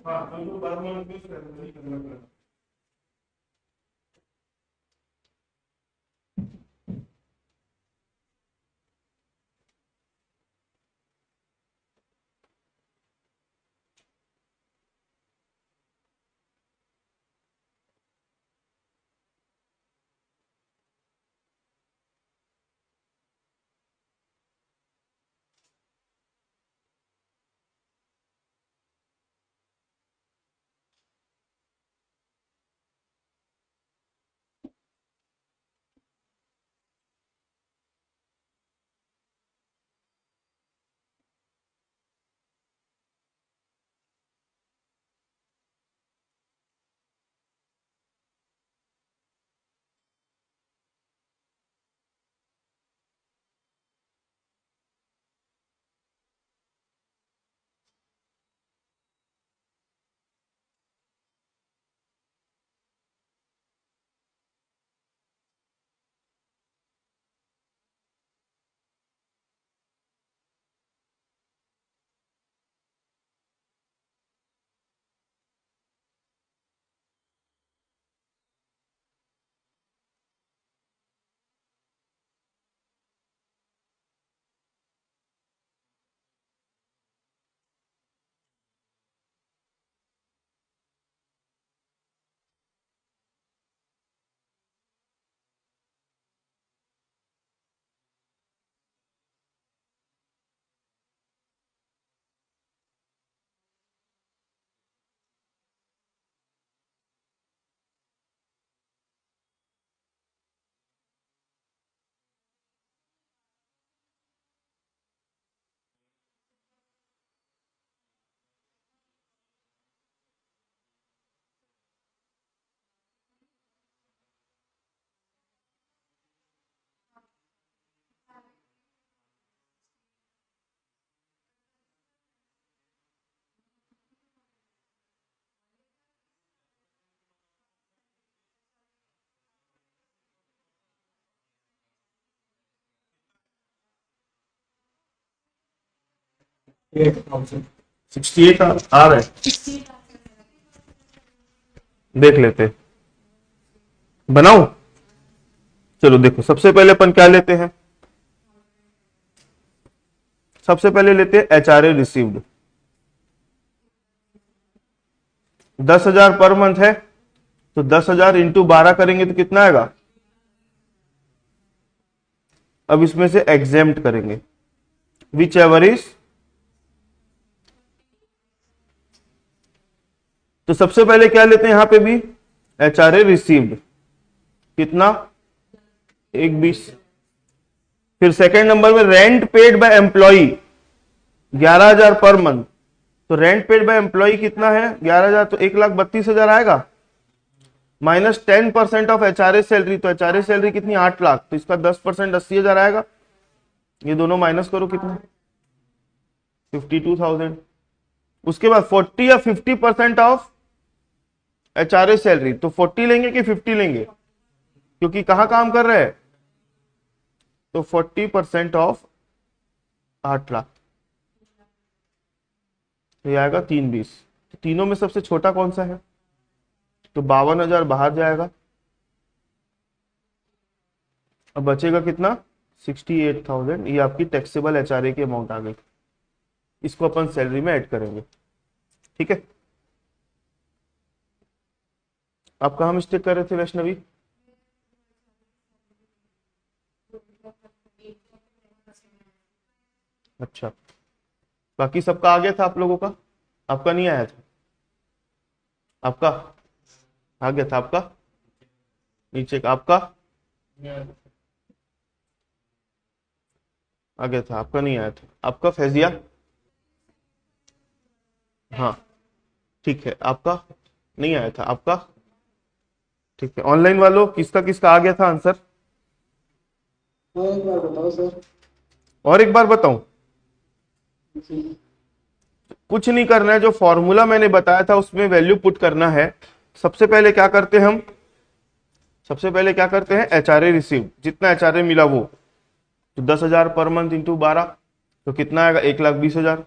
हाँ, तो पर मंथ में सैलरी करना पड़ेगा। 8,000 68 आ रहा है, देख लेते हैं। बनाऊं? चलो देखो, सबसे पहले अपन क्या लेते हैं, सबसे पहले लेते हैं HRA रिसीव्ड। 10,000 पर मंथ है, तो 10,000 इंटू 12 करेंगे तो कितना आएगा। अब इसमें से एग्जेम्प्ट करेंगे विच एवर इज, तो सबसे पहले क्या लेते हैं यहां पे भी HRA रिसीव्ड, कितना 1,20। फिर सेकेंड नंबर में rent paid bye employee 11,000 per month, तो रेंट पेड बाय एम्प्लॉई कितना है 11,000, तो 1,32,000 आएगा। माइनस 10% ऑफ HRA सैलरी, तो HRA सैलरी कितनी 8 लाख, तो इसका 10% 80,000 आएगा। ये दोनों माइनस करो कितना 52,000। उसके बाद 40 या 50% ऑफ HRA सैलरी, तो 40 लेंगे कि 50 लेंगे, क्योंकि कहां काम कर रहे हैं, तो 40% ऑफ 8 लाख, तो ये आएगा 3,20। तो तीनों में सबसे छोटा कौन सा है, तो 52,000 बाहर जाएगा। अब बचेगा कितना 68,000, ये आपकी टैक्सेबल HRA की अमाउंट आ गई। इसको अपन सैलरी में ऐड करेंगे, ठीक है। आप कहां मिस्टेक कर रहे थे वैष्णवी, अच्छा, बाकी सबका आ गया था आप लोगों का, आपका नहीं आया था, आपका आ गया था, आपका नीचे का आपका आ गया था, आपका नहीं आया था, आपका फैजिया, हाँ ठीक है, आपका नहीं आया था, आपका ठीक है। ऑनलाइन वालों किसका किसका आ गया था आंसर, और एक बार बताओ सर। और एक बार बताऊं, कुछ नहीं करना है, जो फॉर्मूला मैंने बताया था उसमें वैल्यू पुट करना है। सबसे पहले क्या करते हैं हम, सबसे पहले क्या करते हैं HRA रिसीव, जितना HRA मिला वो, तो 10,000 पर मंथ इंटू 12, तो कितना आएगा 1,20,000।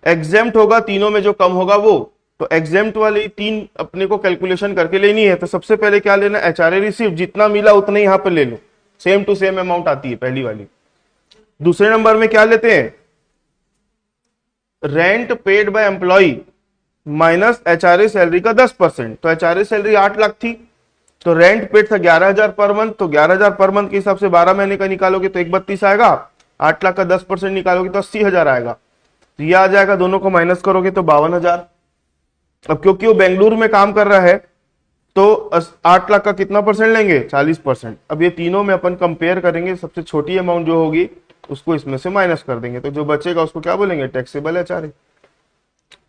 एग्जेम्प्ट होगा तीनों में जो कम होगा वो, तो एग्जेम्प्ट वाली तीन अपने को कैलकुलेशन करके लेनी है। तो सबसे पहले क्या लेना, HRA रिसीव, जितना मिला उतना ही यहां पर ले लो, सेम टू सेम अमाउंट आती है पहली वाली। दूसरे नंबर में क्या लेते हैं, rent paid by employ minus HRA salary का 10%, तो HRA सैलरी 8 लाख थी, तो रेंट पेड था 11,000 पर मंथ, तो 11,000 पर मंथ के हिसाब से 12 महीने का निकालोगे तो 1,32 आएगा, 8 लाख का 10% निकालोगे तो 80,000 आएगा, तो ये आ जाएगा, दोनों को माइनस करोगे तो 52,000। अब क्योंकि वो बेंगलुरु में काम कर रहा है तो 8 लाख का कितना परसेंट लेंगे 40%। अब ये तीनों में अपन कंपेयर करेंगे, सबसे छोटी अमाउंट जो होगी उसको इसमें से माइनस कर देंगे, तो जो बचेगा उसको क्या बोलेंगे, टैक्सेबल HRA,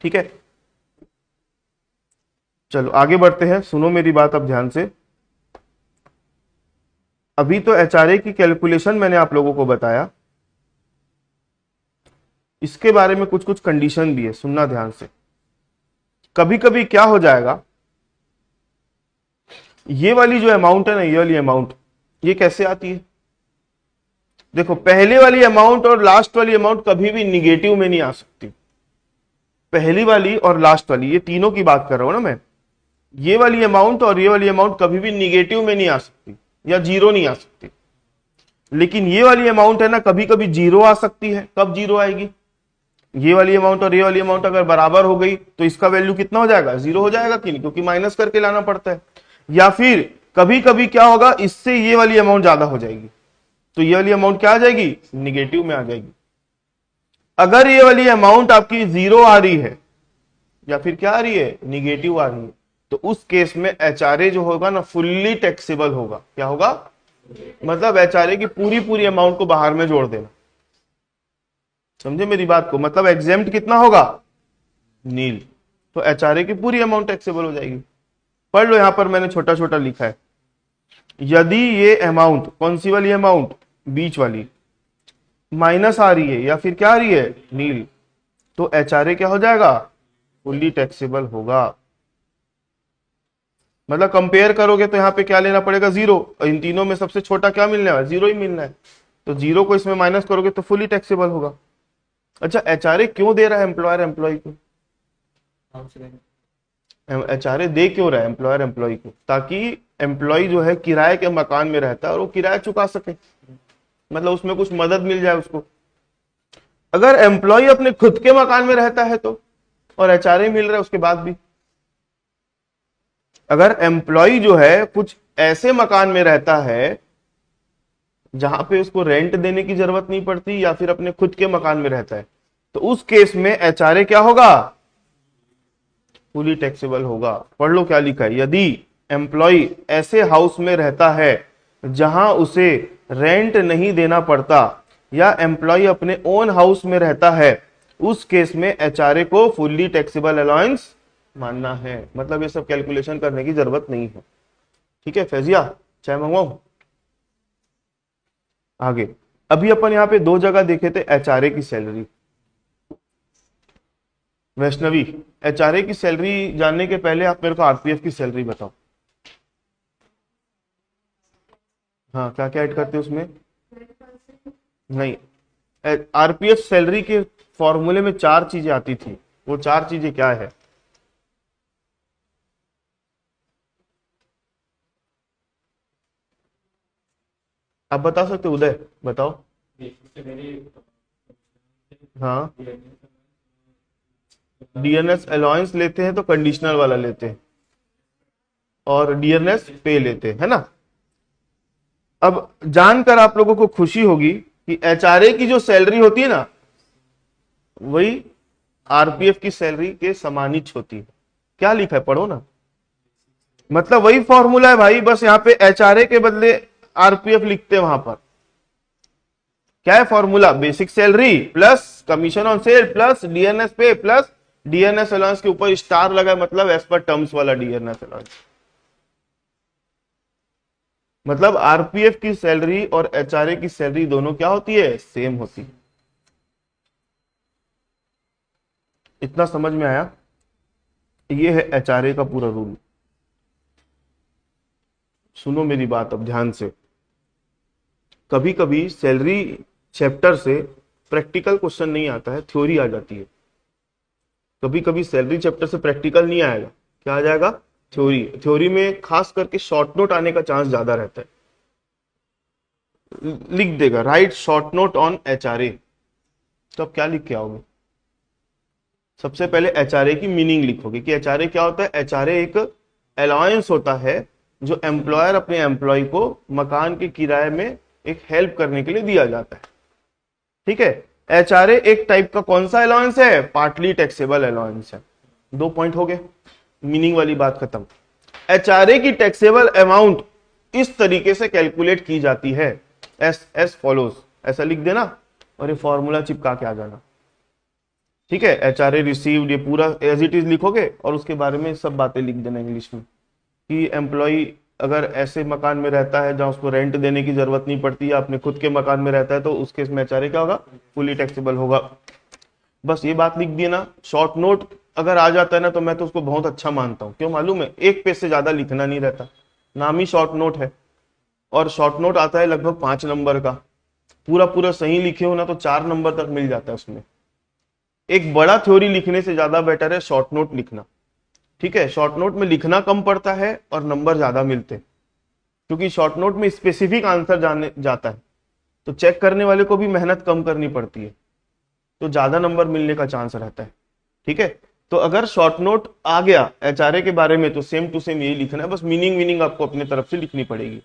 ठीक है। चलो आगे बढ़ते हैं, सुनो मेरी बात अब ध्यान से। अभी तो HRA की कैलकुलेशन मैंने आप लोगों को बताया, इसके बारे में कुछ कुछ कंडीशन भी है, सुनना ध्यान से। कभी कभी क्या हो जाएगा, ये वाली जो अमाउंट है ना, ये वाली अमाउंट ये कैसे आती है, देखो पहले वाली अमाउंट और लास्ट वाली अमाउंट कभी भी निगेटिव में नहीं आ सकती। पहली वाली और लास्ट वाली, ये तीनों की बात कर रहा हूं ना मैं, ये वाली अमाउंट और ये वाली अमाउंट कभी भी निगेटिव में नहीं आ सकती या जीरो नहीं आ सकती। लेकिन ये वाली अमाउंट है ना, कभी कभी जीरो आ सकती है। कब जीरो आएगी, ये वाली अमाउंट और ये वाली अमाउंट अगर बराबर हो गई तो इसका वैल्यू कितना हो जाएगा, जीरो हो जाएगा कि नहीं, क्योंकि माइनस करके लाना पड़ता है। या फिर कभी कभी क्या होगा, इससे ये वाली अमाउंट ज्यादा हो जाएगी, तो ये वाली अमाउंट क्या आ जाएगी, निगेटिव में आ जाएगी। अगर ये वाली अमाउंट आपकी जीरो आ रही है या फिर क्या आ रही है, निगेटिव आ रही है, तो उस केस में HRA जो होगा ना फुल्ली टैक्सेबल होगा। क्या होगा, मतलब HRA की पूरी पूरी अमाउंट को बाहर में जोड़ देना, समझे मेरी बात को, मतलब एग्जेम्प्ट कितना होगा, नील, तो HRA की पूरी अमाउंट टैक्सेबल हो जाएगी। पढ़ लो, यहां पर मैंने छोटा छोटा लिखा है, यदि ये अमाउंट, कौन सी वाली अमाउंट, बीच वाली, माइनस आ रही है या फिर क्या आ रही है, नील, तो HRA क्या हो जाएगा, फुल्ली टैक्सेबल होगा। मतलब कंपेयर करोगे तो यहां पे क्या लेना पड़ेगा, जीरो, इन तीनों में सबसे छोटा क्या मिलने वाला, जीरो ही मिलना है, तो जीरो को इसमें माइनस करोगे तो फुल्ली टैक्सेबल होगा। अच्छा, एचआरए क्यों दे रहा है एम्प्लॉयर एम्प्लॉय को? एचआरए दे क्यों रहा है एम्प्लॉयर एम्प्लॉय को? ताकि एम्प्लॉय जो है किराए के मकान में रहता है और वो किराया चुका सके, मतलब उसमें कुछ मदद मिल जाए उसको। अगर एम्प्लॉय अपने खुद के मकान में रहता है तो, और एचआरए मिल रहा है उसके बाद भी, अगर एम्प्लॉय जो है कुछ ऐसे मकान में रहता है जहां पे उसको रेंट देने की जरूरत नहीं पड़ती या फिर अपने खुद के मकान में रहता है, तो उस केस में एचआरए क्या होगा? फुली टैक्सेबल होगा। पढ़ लो क्या लिखा है। यदि एम्प्लॉय ऐसे हाउस में रहता है जहां उसे रेंट नहीं देना पड़ता या एम्प्लॉय अपने ओन हाउस में रहता है, उस केस में एचआरए को फुल्ली टैक्सेबल अलाउंस मानना है। मतलब ये सब कैलकुलेशन करने की जरूरत नहीं है। ठीक है फैजिया, चाय मंगवाऊं? आगे अभी अपन यहां पे दो जगह देखे थे एचआरए की सैलरी। वैष्णवी, एचआरए की सैलरी जानने के पहले आप मेरे को आरपीएफ की सैलरी बताओ। हाँ, क्या क्या ऐड करते हैं उसमें? नहीं, आरपीएफ सैलरी के फॉर्मूले में 4 चीजें आती थी। वो 4 चीजें क्या है? आप बता सकते हो उदय? बताओ। हाँ, डीएनएस अलाउंस लेते हैं तो कंडीशनल वाला लेते हैं, और डीएनएस पे लेते हैं, है ना। अब जानकर आप लोगों को खुशी होगी कि एचआरए की जो सैलरी होती है ना, वही आरपीएफ की सैलरी के समानिच होती है। क्या लिखा है, पढ़ो ना। मतलब वही फॉर्मूला है भाई, बस यहाँ पे एचआरए के बदले आरपीएफ लिखते हैं वहां पर। क्या है formula? Basic salary plus commission on sale plus DNS पे प्लस डीएनएस अलाउंस के ऊपर स्टार लगा है, मतलब एज पर टर्म्स वाला डीएनएस अलाउंस। मतलब आरपीएफ की सैलरी और एचआरए की सैलरी दोनों क्या होती है? सेम होती है। इतना समझ में आया? ये है एचआरए का पूरा रूल। सुनो मेरी बात अब ध्यान से। कभी कभी सैलरी चैप्टर से प्रैक्टिकल क्वेश्चन नहीं आता है, थ्योरी आ जाती है। कभी कभी सैलरी चैप्टर से प्रैक्टिकल नहीं आएगा, क्या आ जाएगा? थ्योरी। थ्योरी में खास करके शॉर्ट नोट आने का चांस ज्यादा रहता है। लिख देगा right short note on HRA, तो अब क्या लिख के आओगे? सबसे पहले एचआरए की मीनिंग लिखोगे कि एचआरए क्या होता है। एचआरए एक अलाउंस होता है जो एम्प्लॉयर अपने एम्प्लॉय को मकान के किराए में एक हेल्प करने के लिए दिया जाता है। ठीक है, एचआरए एक टाइप का कौन सा अलाउंस है? पार्टली टैक्सेबल अलाउंस है। 2 पॉइंट हो गए, मीनिंग वाली बात खत्म। एचआरए की टैक्सेबल अमाउंट इस तरीके से कैलकुलेट की जाती है, एस फॉलोज। ऐसा लिख देना और ये फॉर्मूला चिपका के आ जाना। ठीक है, एचआरए रिसीव्ड, ये पूरा एज इट इज लिखोगे और उसके बारे में सब बातें लिख देना इंग्लिश में कि एम्प्लॉय अगर ऐसे मकान में रहता है जहां उसको रेंट देने की जरूरत नहीं पड़ती या अपने खुद के मकान में रहता है, तो उस केस में एचआरए क्या होगा? फुली टैक्सेबल होगा। बस ये बात लिख दिए ना। शॉर्ट नोट अगर आ जाता है ना, तो मैं तो उसको बहुत अच्छा मानता हूं। क्यों मालूम है? 1 पेज से ज्यादा लिखना नहीं रहता, नाम ही शॉर्ट नोट है। और शॉर्ट नोट आता है लगभग 5 नंबर का। पूरा पूरा सही लिखे हो ना तो 4 नंबर तक मिल जाता है उसमें। एक बड़ा थ्योरी लिखने से ज्यादा बेटर है शॉर्ट नोट लिखना। ठीक है, शॉर्ट नोट में लिखना कम पड़ता है और नंबर ज्यादा मिलते हैं, क्योंकि शॉर्ट नोट में स्पेसिफिक आंसर जाने जाता है, तो चेक करने वाले को भी मेहनत कम करनी पड़ती है, तो ज्यादा नंबर मिलने का चांस रहता है। ठीक है, तो अगर शॉर्ट नोट आ गया एचआरए के बारे में तो सेम टू सेम यही लिखना है, बस मीनिंग आपको अपनी तरफ से लिखनी पड़ेगी।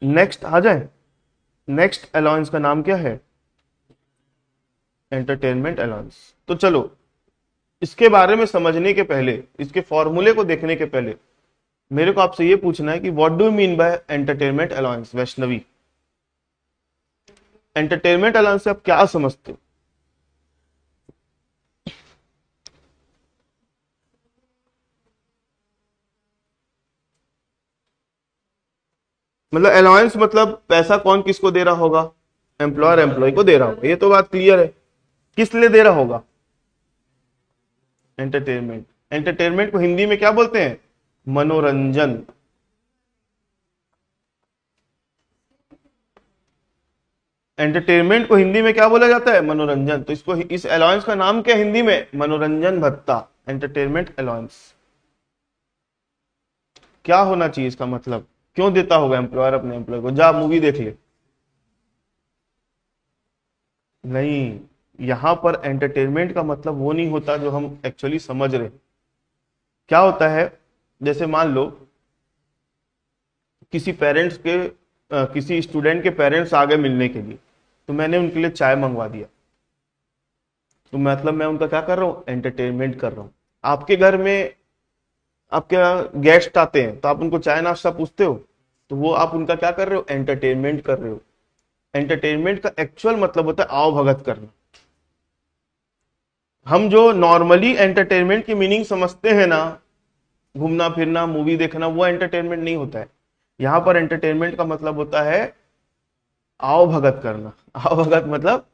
नेक्स्ट आ जाए। नेक्स्ट अलाउंस का नाम क्या है? Entertainment allowance. तो चलो इसके बारे में समझने के पहले, इसके फॉर्मूले को देखने के पहले मेरे को आपसे यह पूछना है कि what do you mean by entertainment allowance? Vaishnavi, entertainment allowance से आप क्या समझते हो? मतलब अलाउंस मतलब पैसा कौन किसको दे रहा होगा? एम्प्लॉयर एम्प्लॉय को दे रहा होगा, ये तो बात क्लियर है। किस लिए दे रहा होगा? एंटरटेनमेंट। एंटरटेनमेंट को हिंदी में क्या बोलते हैं? मनोरंजन। तो एंटरटेनमेंट को हिंदी में क्या बोला जाता है? मनोरंजन। तो इसको, इस अलाउंस का नाम क्या है हिंदी में? मनोरंजन भत्ता, एंटरटेनमेंट अलाउंस। क्या होना चाहिए इसका मतलब? क्यों देता होगा एम्प्लॉयर अपने एम्प्लॉय को, जा मूवी देख ले? नहीं, यहां पर एंटरटेनमेंट का मतलब वो नहीं होता जो हम एक्चुअली समझ रहे। क्या होता है, जैसे मान लो किसी पेरेंट्स के किसी स्टूडेंट के पेरेंट्स आ गए मिलने के लिए, तो मैंने उनके लिए चाय मंगवा दिया, तो मतलब मैं उनका क्या कर रहा हूँ? एंटरटेनमेंट कर रहा हूँ। आपके घर में आपके गेस्ट आते हैं तो आप उनको चाय नाश्ता पूछते हो, तो वो आप उनका क्या कर रहे हो? एंटरटेनमेंट कर रहे हो। एंटरटेनमेंट का एक्चुअल मतलब होता है आओ भगत करना। हम जो नॉर्मली एंटरटेनमेंट की मीनिंग समझते हैं ना, घूमना फिरना, मूवी देखना, वो एंटरटेनमेंट नहीं होता है। यहां पर एंटरटेनमेंट का मतलब होता है आओ भगत करना। आओ भगत मतलब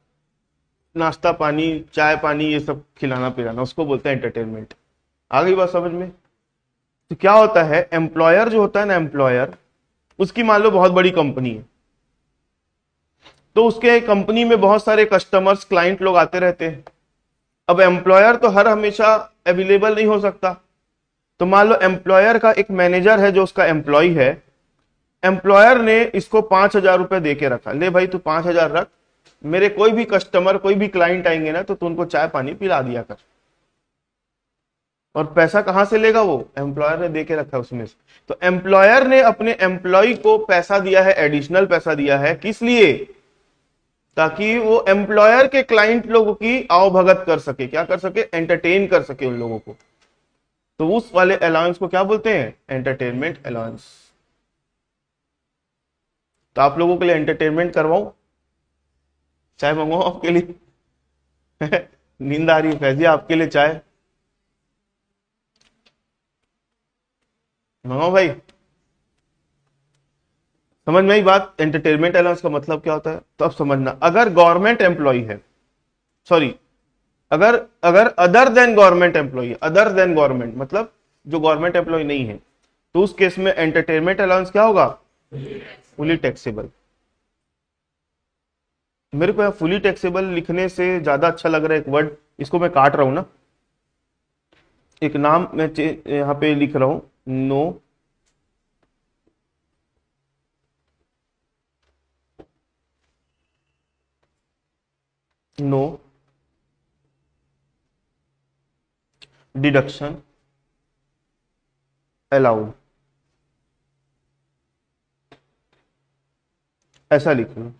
नाश्ता पानी, चाय पानी, ये सब खिलाना पिलाना, उसको बोलते हैं एंटरटेनमेंट। आ गई बात समझ में? तो क्या होता है, एम्प्लॉयर जो होता है ना, एम्प्लॉयर, उसकी मान लो बहुत बड़ी कंपनी है, तो उसके कंपनी में बहुत सारे कस्टमर्स, क्लाइंट लोग आते रहते हैं। अब एम्प्लॉयर तो हर हमेशा अवेलेबल नहीं हो सकता, तो मान लो एम्प्लॉयर का एक मैनेजर है जो उसका एम्प्लॉय है, एम्प्लॉयर ने इसको 5,000 रुपए दे के रखा, ले भाई तू 5,000 रख, मेरे कोई भी कस्टमर, कोई भी क्लाइंट आएंगे ना तो तू उनको चाय पानी पिला दिया कर। और पैसा कहां से लेगा? वो एम्प्लॉयर ने दे के रखा है उसमें से। तो एम्प्लॉयर ने अपने एम्प्लॉय को पैसा दिया है, एडिशनल पैसा दिया है, किस लिए? ताकि वो एम्प्लॉयर के क्लाइंट लोगों की आवभगत कर सके। क्या कर सके? एंटरटेन कर सके उन लोगों को। तो उस वाले अलाउंस को क्या बोलते हैं? Entertainment allowance. तो आप लोगों के लिए एंटरटेनमेंट करवाऊं? चाय मंगवाऊं आपके लिए? नींद आ रही है फैजी, आपके लिए चाय मंगाओ भाई? समझ में आई बात? एंटरटेनमेंट अलाउंस का मतलब क्या होता है? तो अब समझना, अगर गवर्नमेंट एम्प्लॉय है, सॉरी, अगर अगर other than government employ, other than government मतलब जो गवर्नमेंट एम्प्लॉय नहीं है, तो उस केस में एंटरटेनमेंट अलाउंस क्या होगा? Fully taxable. मेरे को फुली टैक्सेबल लिखने से ज्यादा अच्छा लग रहा है एक वर्ड, इसको मैं काट रहा हूं ना, एक नाम मैं यहां पे लिख रहा हूं, नो नो डिडक्शन अलाउड, ऐसा लिख लो।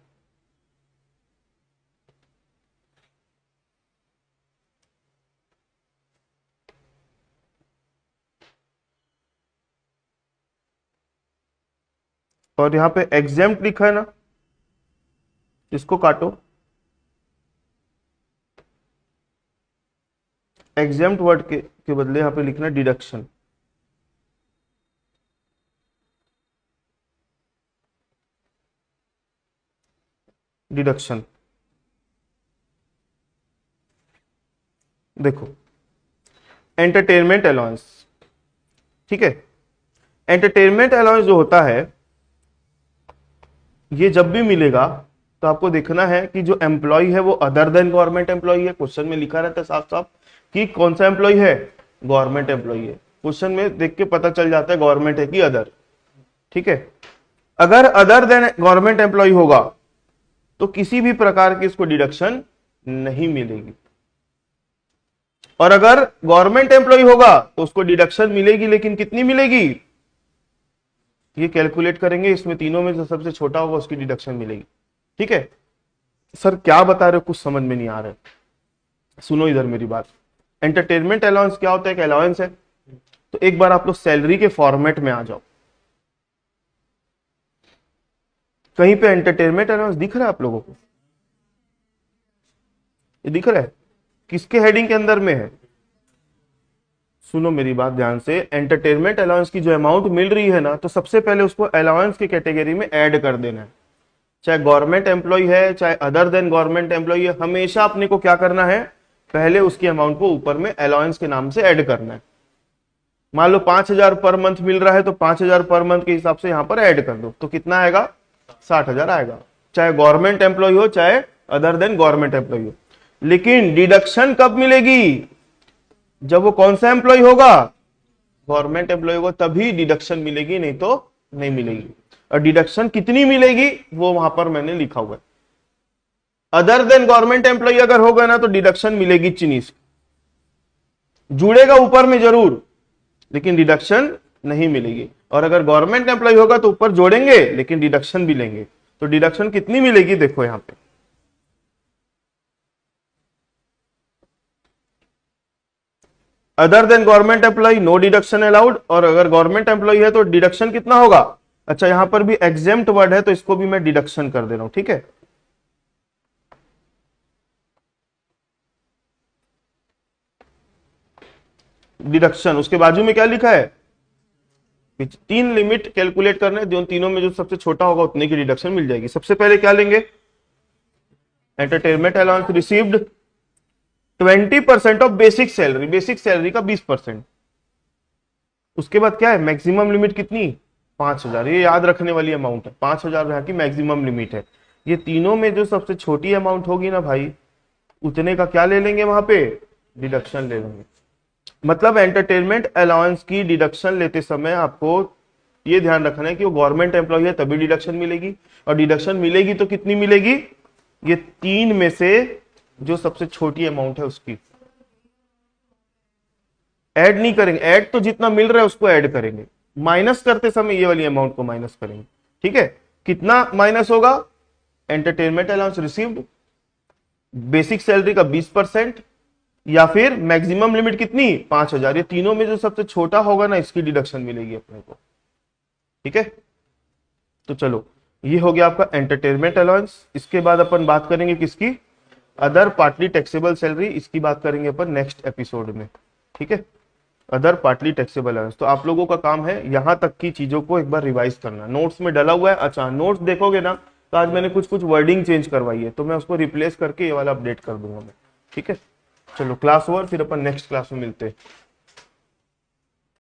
और यहां पे एग्जेम्प्ट लिखा है ना, इसको काटो। एग्जेम्प्ट वर्ड के बदले यहां पे लिखना डिडक्शन। डिडक्शन, देखो, एंटरटेनमेंट अलाउंस, ठीक है। एंटरटेनमेंट अलाउंस जो होता है, ये जब भी मिलेगा तो आपको देखना है कि जो एम्प्लॉय है वो अदर देन गवर्नमेंट एम्प्लॉय है। क्वेश्चन में लिखा रहता है साफ साफ कि कौन सा एम्प्लॉय है? गवर्नमेंट एम्प्लॉय है। क्वेश्चन में देख के पता चल जाता है गवर्नमेंट है कि अदर, ठीक है। अगर अदर देन गवर्नमेंट एम्प्लॉय होगा तो किसी भी प्रकार की इसको डिडक्शन नहीं मिलेगी, और अगर गवर्नमेंट एम्प्लॉय होगा तो उसको डिडक्शन मिलेगी, लेकिन कितनी मिलेगी? ये कैलकुलेट करेंगे, इसमें तीनों में जो सबसे छोटा होगा उसकी डिडक्शन मिलेगी, ठीक है। सर क्या बता रहे हो, कुछ समझ में नहीं आ रहा है। सुनो इधर मेरी बात। एंटरटेनमेंट अलाउंस क्या होता है? एक अलाउंस है। तो एक बार आप लोग सैलरी के फॉर्मेट में आ जाओ, कहीं पे एंटरटेनमेंट अलाउंस दिख रहा है आप लोगों को? ये दिख रहा है? किसके हेडिंग के अंदर में है? सुनो मेरी बात ध्यान से, एंटरटेनमेंट अलाउंस की जो अमाउंट मिल रही है ना, तो सबसे पहले उसको अलाउंस की कैटेगरी में ऐड कर देना है। चाहे गवर्नमेंट एम्प्लॉय है, चाहे अदर देन गवर्नमेंट एम्प्लॉय है, हमेशा अपने को क्या करना है? पहले उसकी अमाउंट को ऊपर में अलाउंस के नाम से ऐड करना है। मान लो 5,000 पर मंथ मिल रहा है, तो 5,000 पर मंथ के हिसाब से यहां पर ऐड कर दो, तो कितना आएगा? 60,000 आएगा। चाहे गवर्नमेंट एम्प्लॉय हो चाहे अदर देन गवर्नमेंट एम्प्लॉय हो। लेकिन डिडक्शन कब मिलेगी? जब वो कौन सा एम्प्लॉय होगा? गवर्नमेंट एम्प्लॉय होगा, तभी डिडक्शन मिलेगी, नहीं तो नहीं मिलेगी। और डिडक्शन कितनी मिलेगी वो वहां पर मैंने लिखा हुआ है। अदर देन गवर्नमेंट एम्प्लॉय अगर होगा ना तो डिडक्शन मिलेगी चीनीस, जुड़ेगा ऊपर में जरूर, लेकिन डिडक्शन नहीं मिलेगी। और अगर गवर्नमेंट एम्प्लॉय होगा तो ऊपर जोड़ेंगे लेकिन डिडक्शन भी लेंगे। तो डिडक्शन कितनी मिलेगी देखो यहां पे, other than government employ no deduction allowed, और अगर गवर्नमेंट एम्प्लॉय है तो डिडक्शन कितना होगा? अच्छा यहां पर भी एग्जेम्प्ट वर्ड है तो इसको भी मैं डिडक्शन कर दे रहा हूं, ठीक है। डिडक्शन, उसके बाजू में क्या लिखा है? 3 लिमिट कैलकुलेट करने, जो तीनों में जो सबसे छोटा होगा उतने की डिडक्शन मिल जाएगी। सबसे पहले क्या लेंगे? Entertainment allowance received 20% of basic salary, basic salary का 20%। उसके बाद क्या है? मैक्सिमम लिमिट कितनी? 5,000। ये याद रखने वाली अमाउंट है, 5,000 यहाँ की मैक्सिमम लिमिट है। ये तीनों में जो सबसे छोटी अमाउंट होगी ना भाई, उतने का क्या ले लेंगे वहां पे? डिडक्शन ले लेंगे। मतलब एंटरटेनमेंट अलाउंस की डिडक्शन लेते समय आपको ये ध्यान रखना है कि वो गवर्नमेंट एम्प्लॉय है तभी डिडक्शन मिलेगी, और डिडक्शन मिलेगी तो कितनी मिलेगी? ये 3 में से जो सबसे छोटी अमाउंट है उसकी। ऐड नहीं करेंगे, ऐड तो जितना मिल रहा है उसको ऐड करेंगे, माइनस करते समय ये वाली अमाउंट को माइनस करेंगे, ठीक है। कितना माइनस होगा? Entertainment allowance received, basic salary का 20%, या फिर मैक्सिमम लिमिट कितनी? 5,000। ये तीनों में जो सबसे छोटा होगा ना इसकी डिडक्शन मिलेगी अपने को, ठीक है। तो चलो ये हो गया आपका एंटरटेनमेंट अलाउंस। इसके बाद अपन बात करेंगे किसकी? Other partly taxable salary. इसकी बात करेंगे अपन नेक्स्ट एपिसोड में, ठीक है। Other partly taxable allowance. तो आप लोगों का काम है यहां तक की चीजों को एक बार रिवाइज करना, नोट्स में डला हुआ है। अच्छा नोट्स देखोगे ना तो आज मैंने कुछ वर्डिंग चेंज करवाई है, तो मैं उसको रिप्लेस करके ये वाला अपडेट कर दूंगा मैं, ठीक है। चलो क्लास ओवर, फिर अपन नेक्स्ट क्लास में मिलते हैं।